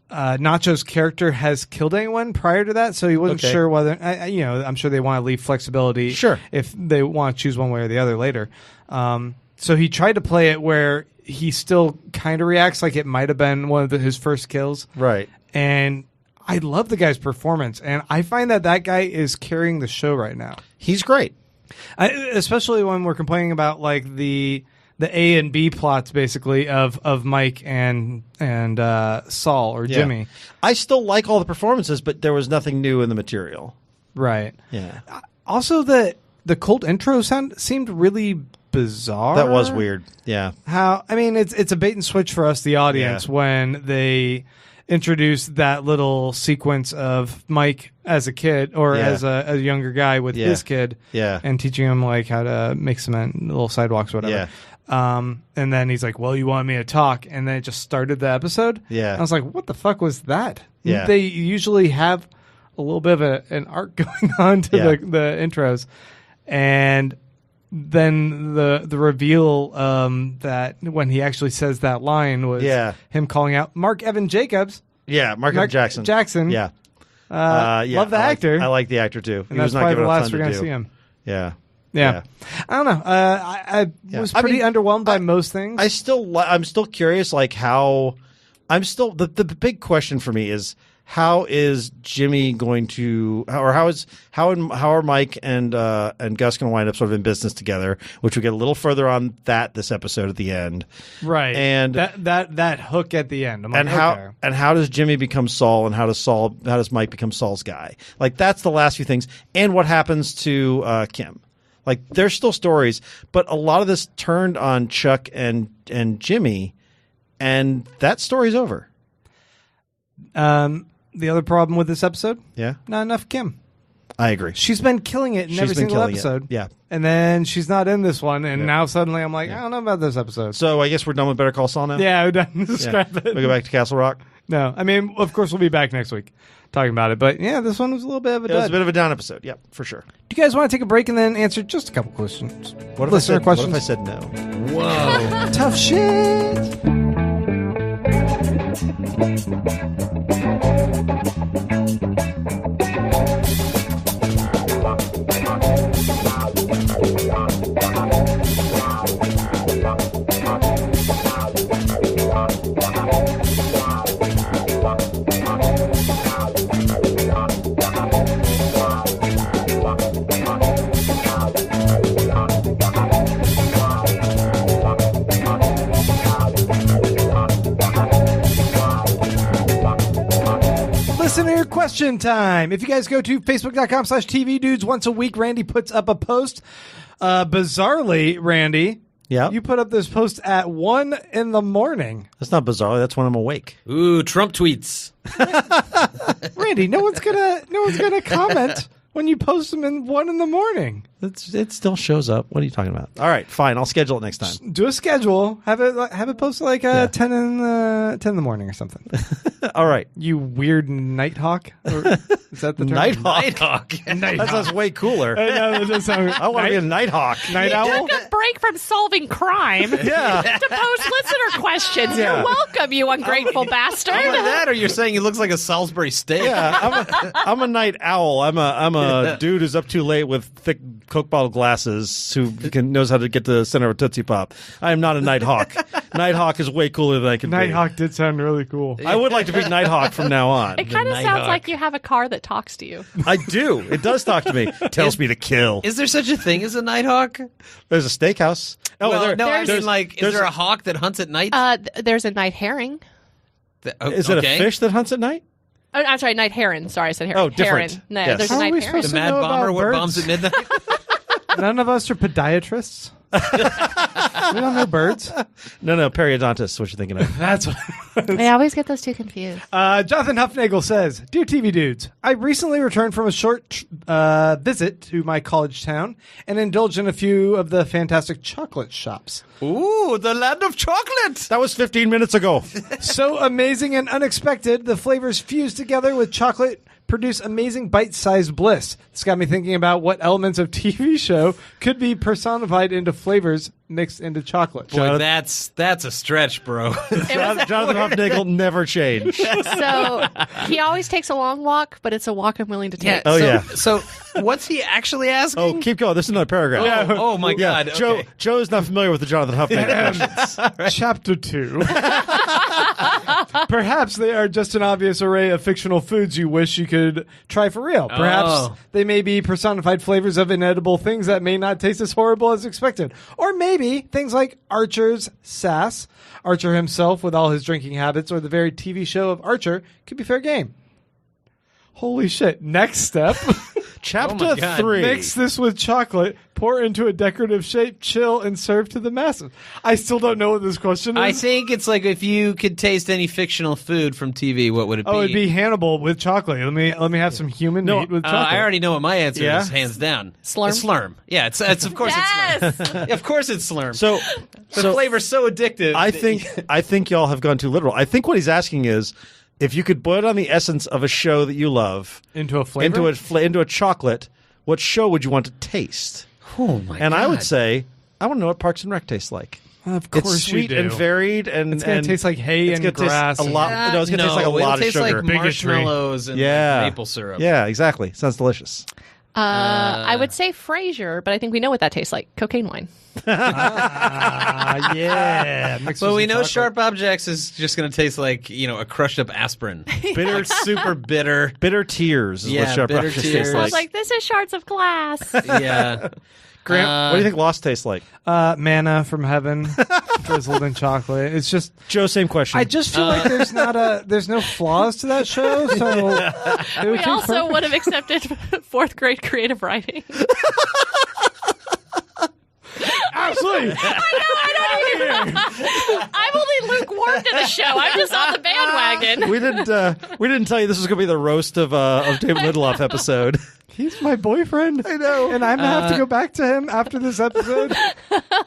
Nacho's character has killed anyone prior to that, so he wasn't sure whether. I'm sure they want to leave flexibility, if they want to choose one way or the other later. So he tried to play it where he still kind of reacts like it might have been one of his first kills, Right. and I love the guy's performance, and I find that guy is carrying the show right now. He's great. Especially when we're complaining about like the A and B plots, basically of Mike and Saul or Jimmy. I still like all the performances, but there was nothing new in the material. Right. Yeah. Also, the cult intro seemed really bizarre. That was weird. Yeah. It's a bait and switch for us, the audience, when they introduce that little sequence of Mike as a kid or as a younger guy with his kid, and teaching him like how to make cement, little sidewalks, whatever. Yeah. And then he's like, "Well, you want me to talk?" And then it just started the episode. Yeah. I was like, "What the fuck was that?" Yeah. They usually have a little bit of an arc going on to the intros, and then the reveal that when he actually says that line was him calling out Mark Evan Jacobs. Yeah, Mark Evan Jackson. Jackson. Yeah. Love the actor. I like the actor too. And that's probably the last we're going to see him. Yeah. I don't know. I was pretty underwhelmed by most things. I'm still curious, like how the big question for me is how is Jimmy going to, or how are Mike and Gus going to wind up sort of in business together, which we get a little further on this episode at the end, right? And that hook at the end, and how does Jimmy become Saul, and how does Mike become Saul's guy? Like that's the last few things, and what happens to Kim? Like there's still stories, but a lot of this turned on Chuck and Jimmy, and that story's over. The other problem with this episode, not enough Kim. I agree. She's been killing it in every single episode. Yeah. And then she's not in this one, and now suddenly I'm like, I don't know about this episode. So I guess we're done with Better Call Saul now? Yeah, we're done. Scrap it. We go back to Castle Rock? No. I mean, of course, we'll be back next week talking about it. But yeah, this one was a little bit of a dud. It was a bit of a down episode. Yeah, for sure. Do you guys want to take a break and then answer just a couple questions? What if I said no? Whoa. Tough shit. Listener question time. If you guys go to facebook.com/tvdudes once a week, Randy puts up a post. Bizarrely, Randy, you put up this post at 1 a.m. That's not bizarre. That's when I'm awake. Ooh, Trump tweets. Randy, no one's gonna comment when you post them in 1 a.m. It still shows up. What are you talking about? All right, fine. I'll schedule it next time. Do a schedule. Have it posted like 10 in the morning or something. All right. You weird nighthawk. Is that the term? Nighthawk. That sounds way cooler. I know, that does sound. I want to be a nighthawk. Night owl. Took a break from solving crime. Yeah. To post listener questions. Yeah. You're welcome, you ungrateful bastard. Either that, or you're saying he looks like a Salisbury steak. Yeah, I'm a night owl. I'm a dude who's up too late with thick Coke bottle glasses who knows how to get to the center of a Tootsie Pop. I am not a Nighthawk. Nighthawk is way cooler than I can be. Nighthawk did sound really cool. I would like to be Nighthawk from now on. It kind of sounds like you have a car that talks to you. I do. It does talk to me. Tells me to kill. Is there such a thing as a nighthawk? There's a steakhouse. Oh, Well, no, I there's- mean, like, is there a hawk that hunts at night? There's a night herring. Is it a fish that hunts at night? Oh, I'm sorry, night heron. Sorry, I said heron. Oh, different. Heron. No, Yes. there's a How are night we heron. supposed The to Mad know Bomber about what birds? bombs at midnight? None of us are podiatrists. We don't know birds. No, periodontists. What you're thinking of? That's what. I always get those two confused. Jonathan Huffnagel says, Dear TV Dudes, I recently returned from a short visit to my college town and indulged in a few of the fantastic chocolate shops. Ooh, the land of chocolate. That was 15 minutes ago. So amazing and unexpected, the flavors fused together with chocolate produce amazing bite-sized bliss. This got me thinking about what elements of TV show could be personified into flavors mixed into chocolate. Boy, that's a stretch, bro. Jonathan Huffnagel never changed. So he always takes a long walk, but it's a walk I'm willing to take. So what's he actually asking? Oh, keep going. This is another paragraph. Oh my God. Okay. Joe is not familiar with the Jonathan Huffnagel questions. Chapter 2. Perhaps they are just an obvious array of fictional foods you wish you could try for real. Perhaps they may be personified flavors of inedible things that may not taste as horrible as expected. Or maybe things like Archer's sass. Archer himself, with all his drinking habits, or the very TV show of Archer, could be fair game. Holy shit. Next step. Chapter 3. Mix this with chocolate, pour into a decorative shape, chill, and serve to the masses. I still don't know what this question is. I think it's like if you could taste any fictional food from TV, what would it be? Oh, it'd be Hannibal with chocolate. Let me have some human meat with chocolate. I already know what my answer Yeah? is, hands down. Slurm? It's Slurm. Yeah, it's of course it's Slurm. Of course it's Slurm. So the flavor's so addictive. I think y'all have gone too literal. I think what he's asking is, if you could boil down the essence of a show that you love into a flavor, into a chocolate, what show would you want to taste? Oh my God. And I would say, I want to know what Parks and Rec tastes like. Of course It's sweet you do. and varied, and It's going to taste like hay and grass. A lot. No, it's going to taste like a lot of taste sugar. like Bigotry. marshmallows and Yeah. like maple syrup. Yeah, exactly. Sounds delicious. I would say Frasier, but I think we know what that tastes like. Cocaine wine. Yeah. Mixed Well, with we some know chocolate. Sharp Objects is just going to taste like, a crushed up aspirin. Bitter, Super bitter. bitter tears is Yeah, what Sharp bitter Objects tears. tastes I was like. like, this is shards of glass. Yeah. Grant, what do you think Lost tastes like? Manna from heaven, drizzled in chocolate. It's just. Joe, same question. I just feel like there's no flaws to that show. So it would We take also forever. would have accepted fourth grade creative writing. Absolutely. I'm only lukewarm to the show. I'm just on the bandwagon. we didn't tell you this was going to be the roast of David Lindelof episode. He's my boyfriend. I know. And I'm going to have to go back to him after this episode.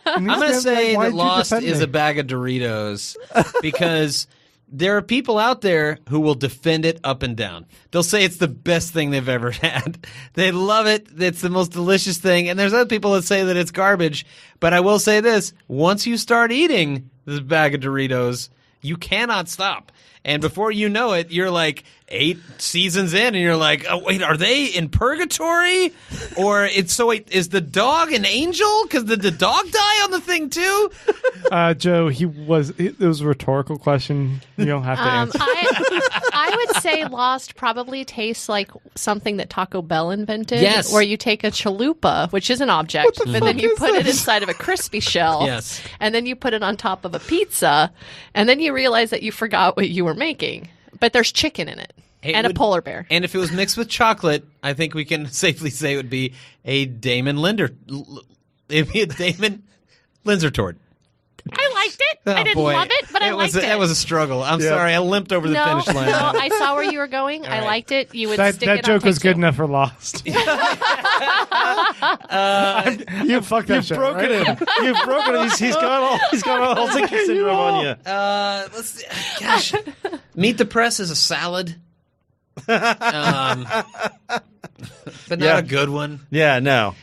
I'm going to say that Lost defend is me? a bag of Doritos because there are people out there who will defend it up and down. They'll say it's the best thing they've ever had. They love it. It's the most delicious thing. And there's other people that say that it's garbage. But I will say this. Once you start eating this bag of Doritos, you cannot stop. And before you know it, you're like 8 seasons in, and you're like, oh, wait, are they in purgatory? Or is the dog an angel? Because did the dog die on the thing too? Joe, it was a rhetorical question. You don't have to answer. I would say Lost probably tastes like something that Taco Bell invented. Yes. Where you take a chalupa, which is an object, but then you fuck put is it this? inside of a crispy shell. Yes. And then you put it on top of a pizza, and then you realize that you forgot what you were making. But there's chicken in it. And a polar bear. And if it was mixed with chocolate, I think we can safely say it would be a Damon Linder. It'd be a Damon Linsertort. I liked it. I Oh, didn't boy. love it, but I liked it. That was a struggle. I'm sorry. I limped over the no, finish line. no, I saw where you were going. I liked it. You would That stick it joke on was take good two. enough for Lost. You fucked that You've shit, broken right? him. You've broken him. He's got all Helsinki syndrome on you. Let's see. Gosh. Meet the Press is a salad. But not Yeah. a good one. Yeah, no.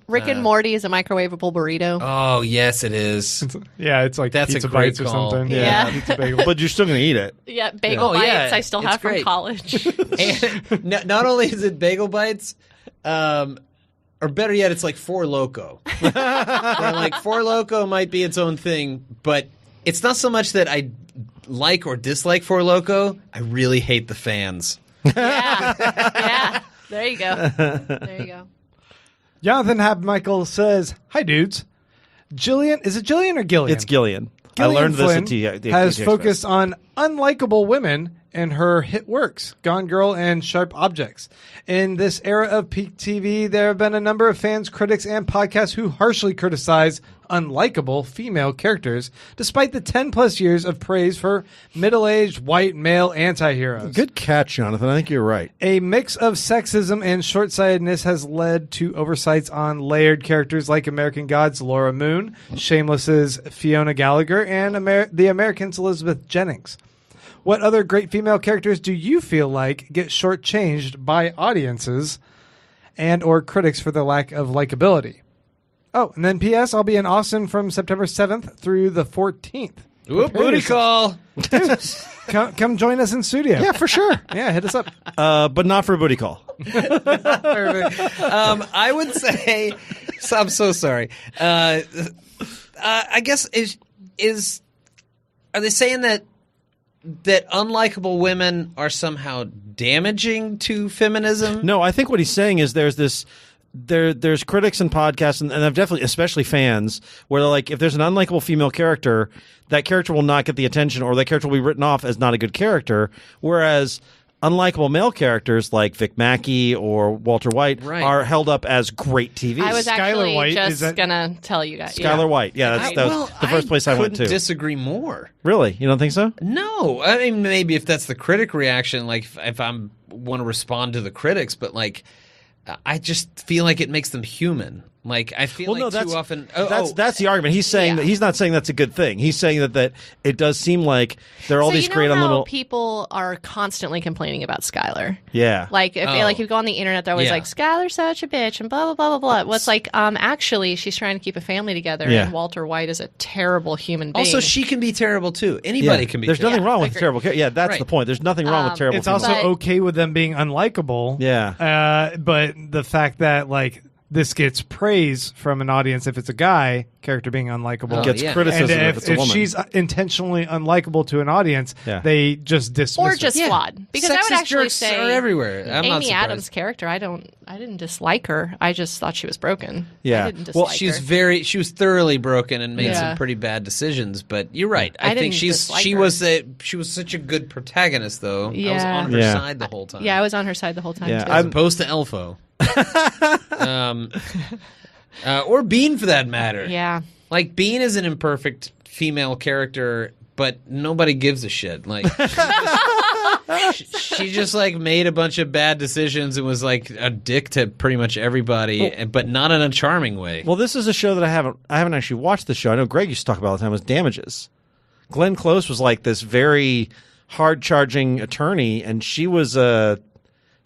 Rick and Morty is a microwavable burrito. Oh, yes, it is. Yeah, it's like That's a pizza great bites or call. something. Yeah. Pizza bagel. But you're still going to eat it. Yeah, bagel Oh, bites yeah, I still it's have from great. college. And not only is it bagel bites, or better yet, it's like Four Loko. Where like Four Loko might be its own thing, but it's not so much that I like or dislike Four Loko. I really hate the fans. yeah. There you go. There you go. Jonathan Habmichael says, "Hi, dudes. Jillian, is it Jillian or Gillian? It's Gillian. I Gillian learned this Flynn at the has Express. focused on unlikable women in her hit works, Gone Girl and Sharp Objects. In this era of peak TV, there have been a number of fans, critics, and podcasts who harshly criticize unlikable female characters, despite the 10-plus years of praise for middle-aged white male anti-heroes. Good catch, Jonathan. I think you're right. A mix of sexism and short-sightedness has led to oversights on layered characters like American Gods' Laura Moon, Shameless's Fiona Gallagher, and The Americans' Elizabeth Jennings. What other great female characters do you feel like get shortchanged by audiences and or critics for their lack of likability? Oh, and then P.S. I'll be in Austin from September 7th through the 14th. Ooh, booty call. Come join us in studio. Yeah, for sure. Yeah, hit us up. But not for a booty call. Perfect. I would say, I'm so sorry. I guess are they saying that unlikable women are somehow damaging to feminism? No, I think what he's saying is there's critics and podcasts, and I've definitely, especially fans, where they're like, if there's an unlikable female character, that character will not get the attention, or that character will be written off as not a good character. Whereas unlikable male characters like Vic Mackey or Walter White are held up as great TV. I was actually White, just gonna tell you guys. Skylar White. Yeah, that's the first place I went to. couldn't disagree more. Really? You don't think so? No, I mean maybe if that's the critic reaction, like if I'm want to respond to the critics, but like I just feel like it makes them human. Like I feel Well, no, like that's too often. that's the argument. He's saying that he's not saying that's a good thing. He's saying that it does seem like there are all these great unlimited people are constantly complaining about Skylar. Yeah. Like if you go on the internet, they're always like Skylar's such a bitch and blah blah blah blah blah. What's like actually she's trying to keep a family together, and Walter White is a terrible human being. Also, she can be terrible too. Anybody can be. There's terrible. nothing wrong with terrible. Yeah, that's the point. There's nothing wrong with terrible. It's also okay with them being unlikable. Yeah. But the fact that like this gets praise from an audience if it's a guy character being unlikable, gets criticism and if it's a woman. she's intentionally unlikable to an audience, they just dismiss or just her. flawed. Because I Sexist would actually jerks say are everywhere. I'm not Amy surprised. Adams' character, I didn't dislike her. I just thought she was broken. Yeah. I didn't dislike her. She was thoroughly broken and made some pretty bad decisions. But you're right. I think she was such a good protagonist, though. I was on her side the whole time. Yeah, I was on her side the whole time too. As opposed to Elfo. Or Bean, for that matter. Yeah. Like, Bean is an imperfect female character, but nobody gives a shit. Like, she just, like, made a bunch of bad decisions and was, like, a dick to pretty much everybody, but not in a charming way. Well, this is a show that I haven't actually watched the show. I know Greg used to talk about all the time. Was Damages. Glenn Close was, like, this very hard-charging attorney, and she was an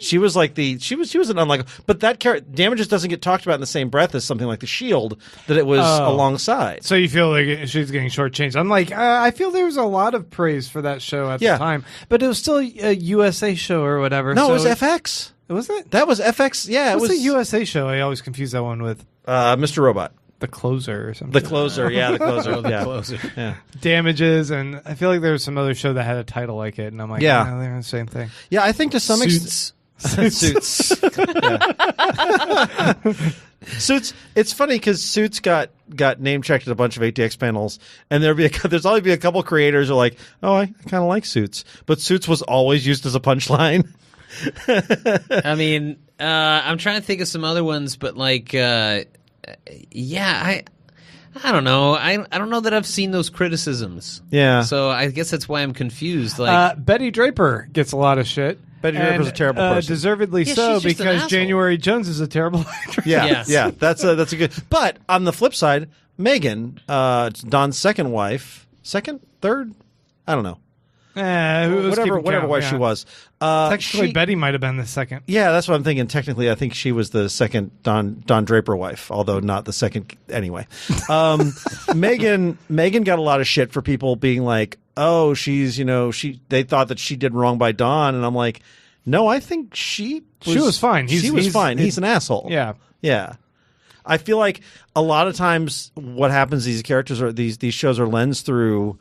unlikable, but that character Damages doesn't get talked about in the same breath as something like The Shield that it was alongside. So you feel like she's getting shortchanged. I'm like, I feel there was a lot of praise for that show at the time, but it was still a USA show or whatever. No, so it was FX. Was it? That was FX. Yeah, it was a USA show. I always confuse that one with Mr. Robot. The Closer or something. The Closer, yeah, The Closer. The Closer. Yeah. Damages, and I feel like there was some other show that had a title like it, and I'm like, no, they're the same thing. Yeah, I think to some Suits. Suits. Suits. It's funny because Suits got name checked at a bunch of ATX panels, and there's always be a couple creators who are like, oh, I kind of like Suits, but Suits was always used as a punchline. I mean, I'm trying to think of some other ones, but like, I don't know. I don't know that I've seen those criticisms. Yeah. So I guess that's why I'm confused. Like Betty Draper gets a lot of shit. Betty Draper's a terrible person. Deservedly so, she's just an because asshole. January Jones is a terrible actress. Yeah. That's a good. But on the flip side, Megan, Don's second wife, third, I don't know. Whatever wife she was. Technically, Betty might have been the second. Yeah, that's what I'm thinking. Technically, I think she was the second Don Draper wife, although not the second. Anyway, Megan got a lot of shit for people being like, "Oh, they thought that she did wrong by Don," and I'm like, "No, I think she was fine. She was fine. He's an asshole." Yeah. I feel like a lot of times what happens, these characters are these shows are lensed through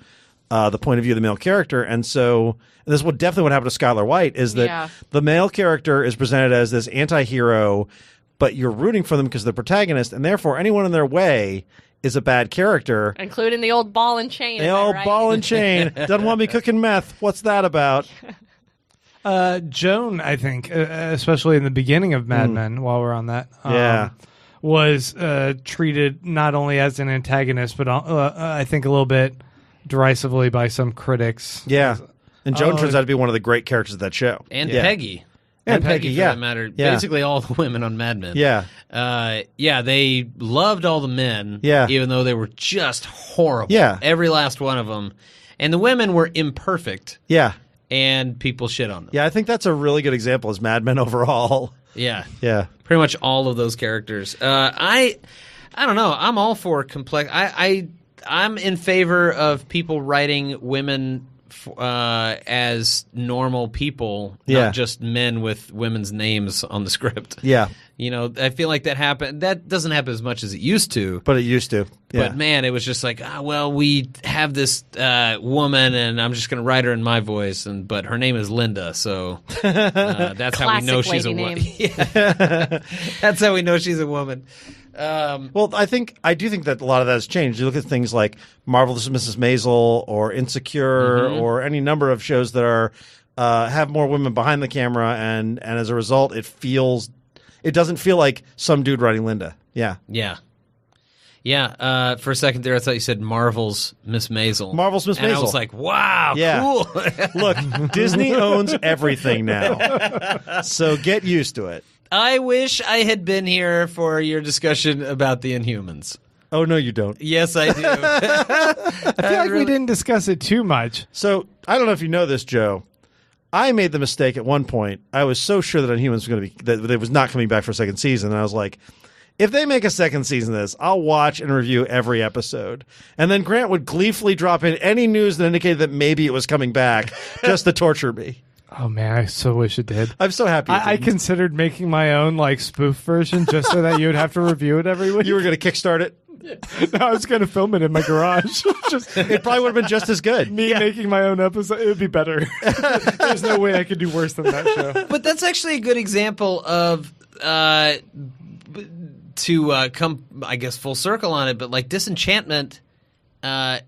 the point of view of the male character, and so and this is definitely what happened to Skylar White is that the male character is presented as this anti-hero, but you're rooting for them because they're the protagonist, and therefore anyone in their way is a bad character, including the old ball and chain. The old ball and chain doesn't want me cooking meth. What's that about? Joan, I think, especially in the beginning of Mad Men, while we're on that, was treated not only as an antagonist, but I think a little bit derisively by some critics. Yeah. And Joan turns out to be one of the great characters of that show. And Peggy. And Peggy, for that matter. Yeah. Basically all the women on Mad Men. Yeah. They loved all the men, even though they were just horrible. Yeah. Every last one of them. And the women were imperfect. Yeah. And people shit on them. Yeah, I think that's a really good example as Mad Men overall. Yeah. Yeah. Pretty much all of those characters. I don't know. I'm all for complex. I'm in favor of people writing women as normal people, not just men with women's names on the script. Yeah. I feel like that doesn't happen as much as it used to. But it used to. Yeah. But man, it was just like, we have this woman, and I'm just going to write her in my voice, but her name is Linda, so that's how we know she's a woman. That's how we know she's a woman. Well, I do think that a lot of that has changed. You look at things like Marvelous Mrs. Maisel or Insecure or any number of shows that are have more women behind the camera, and as a result, it doesn't feel like some dude writing Linda. Yeah. For a second there, I thought you said Marvel's Miss Maisel. Marvel's Miss Maisel. And I was like, wow, cool. Look, Disney owns everything now, so get used to it. I wish I had been here for your discussion about the Inhumans. Oh, no, you don't. Yes, I do. I feel like we didn't discuss it too much. So I don't know if you know this, Joe. I made the mistake at one point. I was so sure that Inhumans was going to be that it was not coming back for a second season, and I was like, if they make a second season of this, I'll watch and review every episode. And then Grant would gleefully drop in any news that indicated that maybe it was coming back just to torture me. Oh, man, I so wish it did. I'm so happy. I considered making my own like spoof version just so that you would have to review it every week. You were going to kickstart it? No, I was going to film it in my garage. It probably would have been just as good. Me making my own episode, it would be better. There's no way I could do worse than that show. But that's actually a good example of to come, I guess, full circle on it. But like Disenchantment, I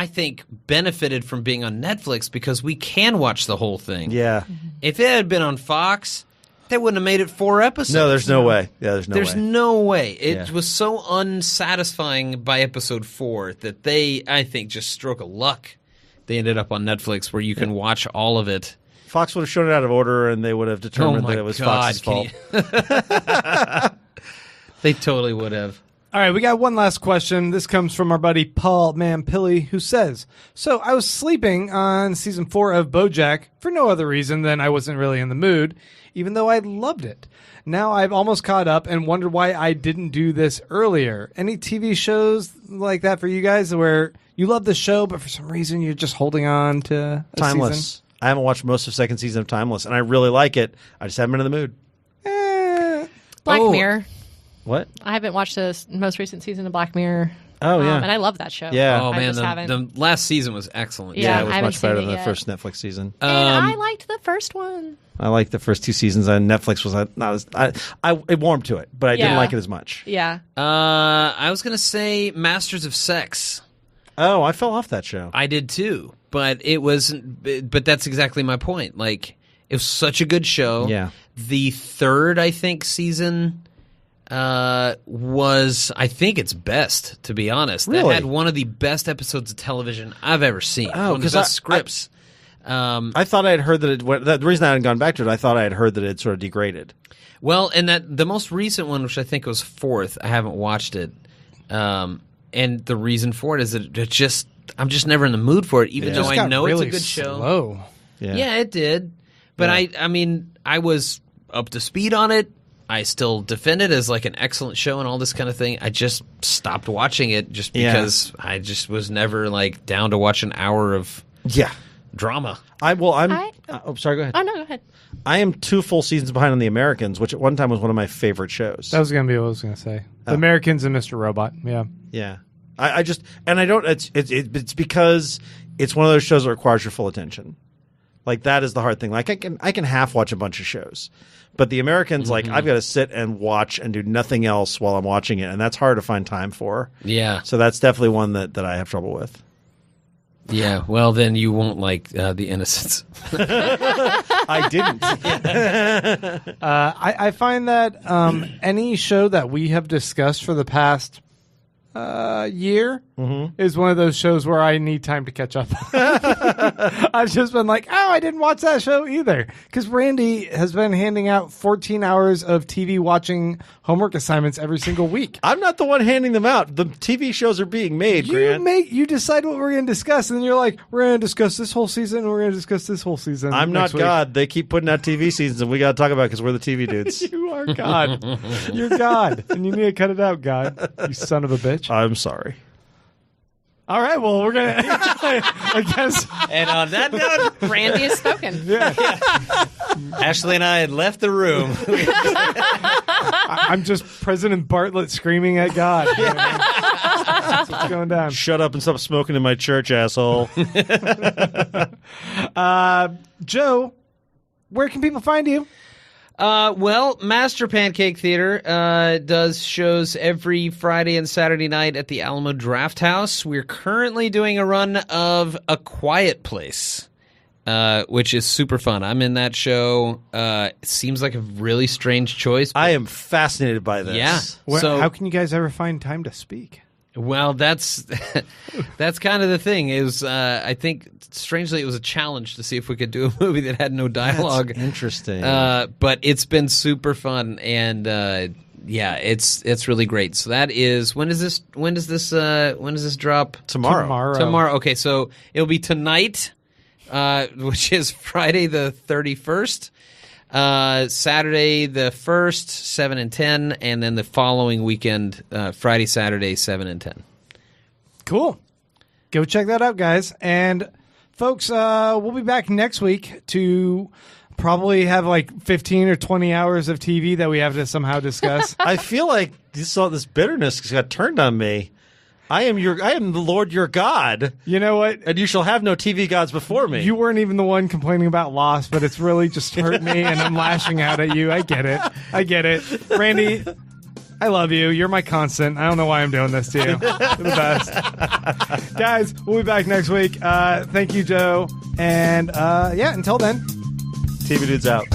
think benefited from being on Netflix because we can watch the whole thing. Yeah. If it had been on Fox, they wouldn't have made it 4 episodes. No, there's no way. Yeah, there's no way. It Yeah. was so unsatisfying by episode 4 that they, I think, just stroke of luck, they ended up on Netflix where you can watch all of it. Fox would have shown it out of order, and they would have determined that it was Fox's fault. They totally would have. All right, we got one last question. This comes from our buddy Paul Mampilli, who says, so I was sleeping on season 4 of BoJack for no other reason than I wasn't really in the mood, even though I loved it. Now I've almost caught up and wonder why I didn't do this earlier. Any TV shows like that for you guys where you love the show, but for some reason you're just holding on to a Timeless. season? I haven't watched most of second season of Timeless, and I really like it. I just haven't been in the mood. Black Oh. Mirror. What? I haven't watched the most recent season of Black Mirror. Oh, yeah. And I love that show. Yeah. Oh, I man, just haven't. the last season was excellent. Yeah. it was I haven't much better seen than it the yet. first Netflix season. And I liked the first one. I liked the first 2 seasons, and Netflix was not as. It warmed to it, but I didn't Yeah. like it as much. Yeah. I was going to say Masters of Sex. Oh, I fell off that show. I did too, but it wasn't. But that's exactly my point. Like, it was such a good show. Yeah. The third, I think, season was, I think, its best. To be honest, Really? that had one of the best episodes of television I've ever seen. Oh, one of the 'cause best scripts. I thought I had heard that it went. The reason I hadn't gone back to it, I thought I had heard that it sort of degraded. Well, and that the most recent one, which I think was 4th, I haven't watched it. And the reason for it is that I'm just never in the mood for it, even though I know really it's a good show. slow. Yeah, it did. But I mean, I was up to speed on it. I still defend it as like an excellent show and all this kind of thing. I just stopped watching it just because I just was never like down to watch an hour of drama. I'm sorry. Go ahead. Oh, no, go ahead. I am 2 full seasons behind on The Americans, which at one time was one of my favorite shows. That was going to be what I was going to say. The Americans and Mr. Robot. Yeah. Yeah, I just and I don't. It's because it's one of those shows that requires your full attention. Like that is the hard thing. Like I can half watch a bunch of shows, but The Americans, like I've got to sit and watch and do nothing else while I'm watching it, and that's hard to find time for. Yeah. So that's definitely one that I have trouble with. Yeah. Well, then you won't like The Innocents. I didn't. I find that any show that we have discussed for the past year is one of those shows where I need time to catch up. I've just been like, oh, I didn't watch that show either. Because Randy has been handing out 14 hours of TV watching homework assignments every single week. I'm not the one handing them out. The TV shows are being made, Grant. You decide what we're going to discuss, and then you're like, we're going to discuss this whole season, and we're going to discuss this whole season. I'm not next week. God. They keep putting out TV seasons, and we got to talk about it because we're the TV dudes. You are God. You're God, and you need to cut it out, God. You son of a bitch. I'm sorry. All right, well, we're going to, I guess. And on that note, Randy has spoken. Ashley and I had left the room. I'm just President Bartlett screaming at God. That's what's going down. Shut up and stop smoking in my church, asshole. Joe, where can people find you? Well, Master Pancake Theater does shows every Friday and Saturday night at the Alamo Draft House. We're currently doing a run of A Quiet Place, which is super fun. I'm in that show. It seems like a really strange choice. I am fascinated by this. Yeah. How So can you guys ever find time to speak? Well, that's that's kind of the thing. Is I think strangely it was a challenge to see if we could do a movie that had no dialogue. That's interesting. But it's been super fun, and yeah, it's really great. So that is when does this drop? Tomorrow. Okay, so it'll be tonight, which is Friday the 31st. Saturday the 1st, 7 and 10, and then the following weekend, Friday, Saturday, 7 and 10. Cool. Go check that out, guys. And folks, we'll be back next week to probably have like 15 or 20 hours of TV that we have to somehow discuss. I feel like you saw this bitterness got turned on me. I am the Lord your God. You know what? And you shall have no TV gods before me. You weren't even the one complaining about Lost, but it's really just hurt me, and I'm lashing out at you. I get it. Randy, I love you. You're my constant. I don't know why I'm doing this to you. You're the best. Guys, we'll be back next week. Thank you, Joe. And yeah, until then. TV Dudes out.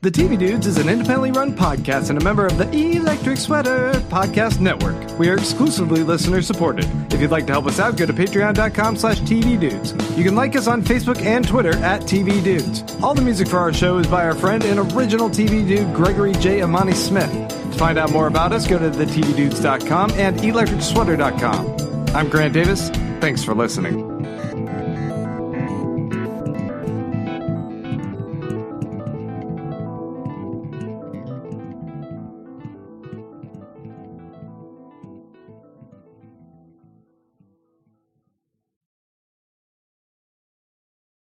The TV Dudes is an independently run podcast and a member of the Electric Sweater Podcast Network. We are exclusively listener supported. If you'd like to help us out, go to patreon.com/tvdudes. You can like us on Facebook and Twitter @TV Dudes. All the music for our show is by our friend and original TV dude, Gregory J. Amani Smith. To find out more about us, go to thetvdudes.com and electricsweater.com. I'm Grant Davis. Thanks for listening.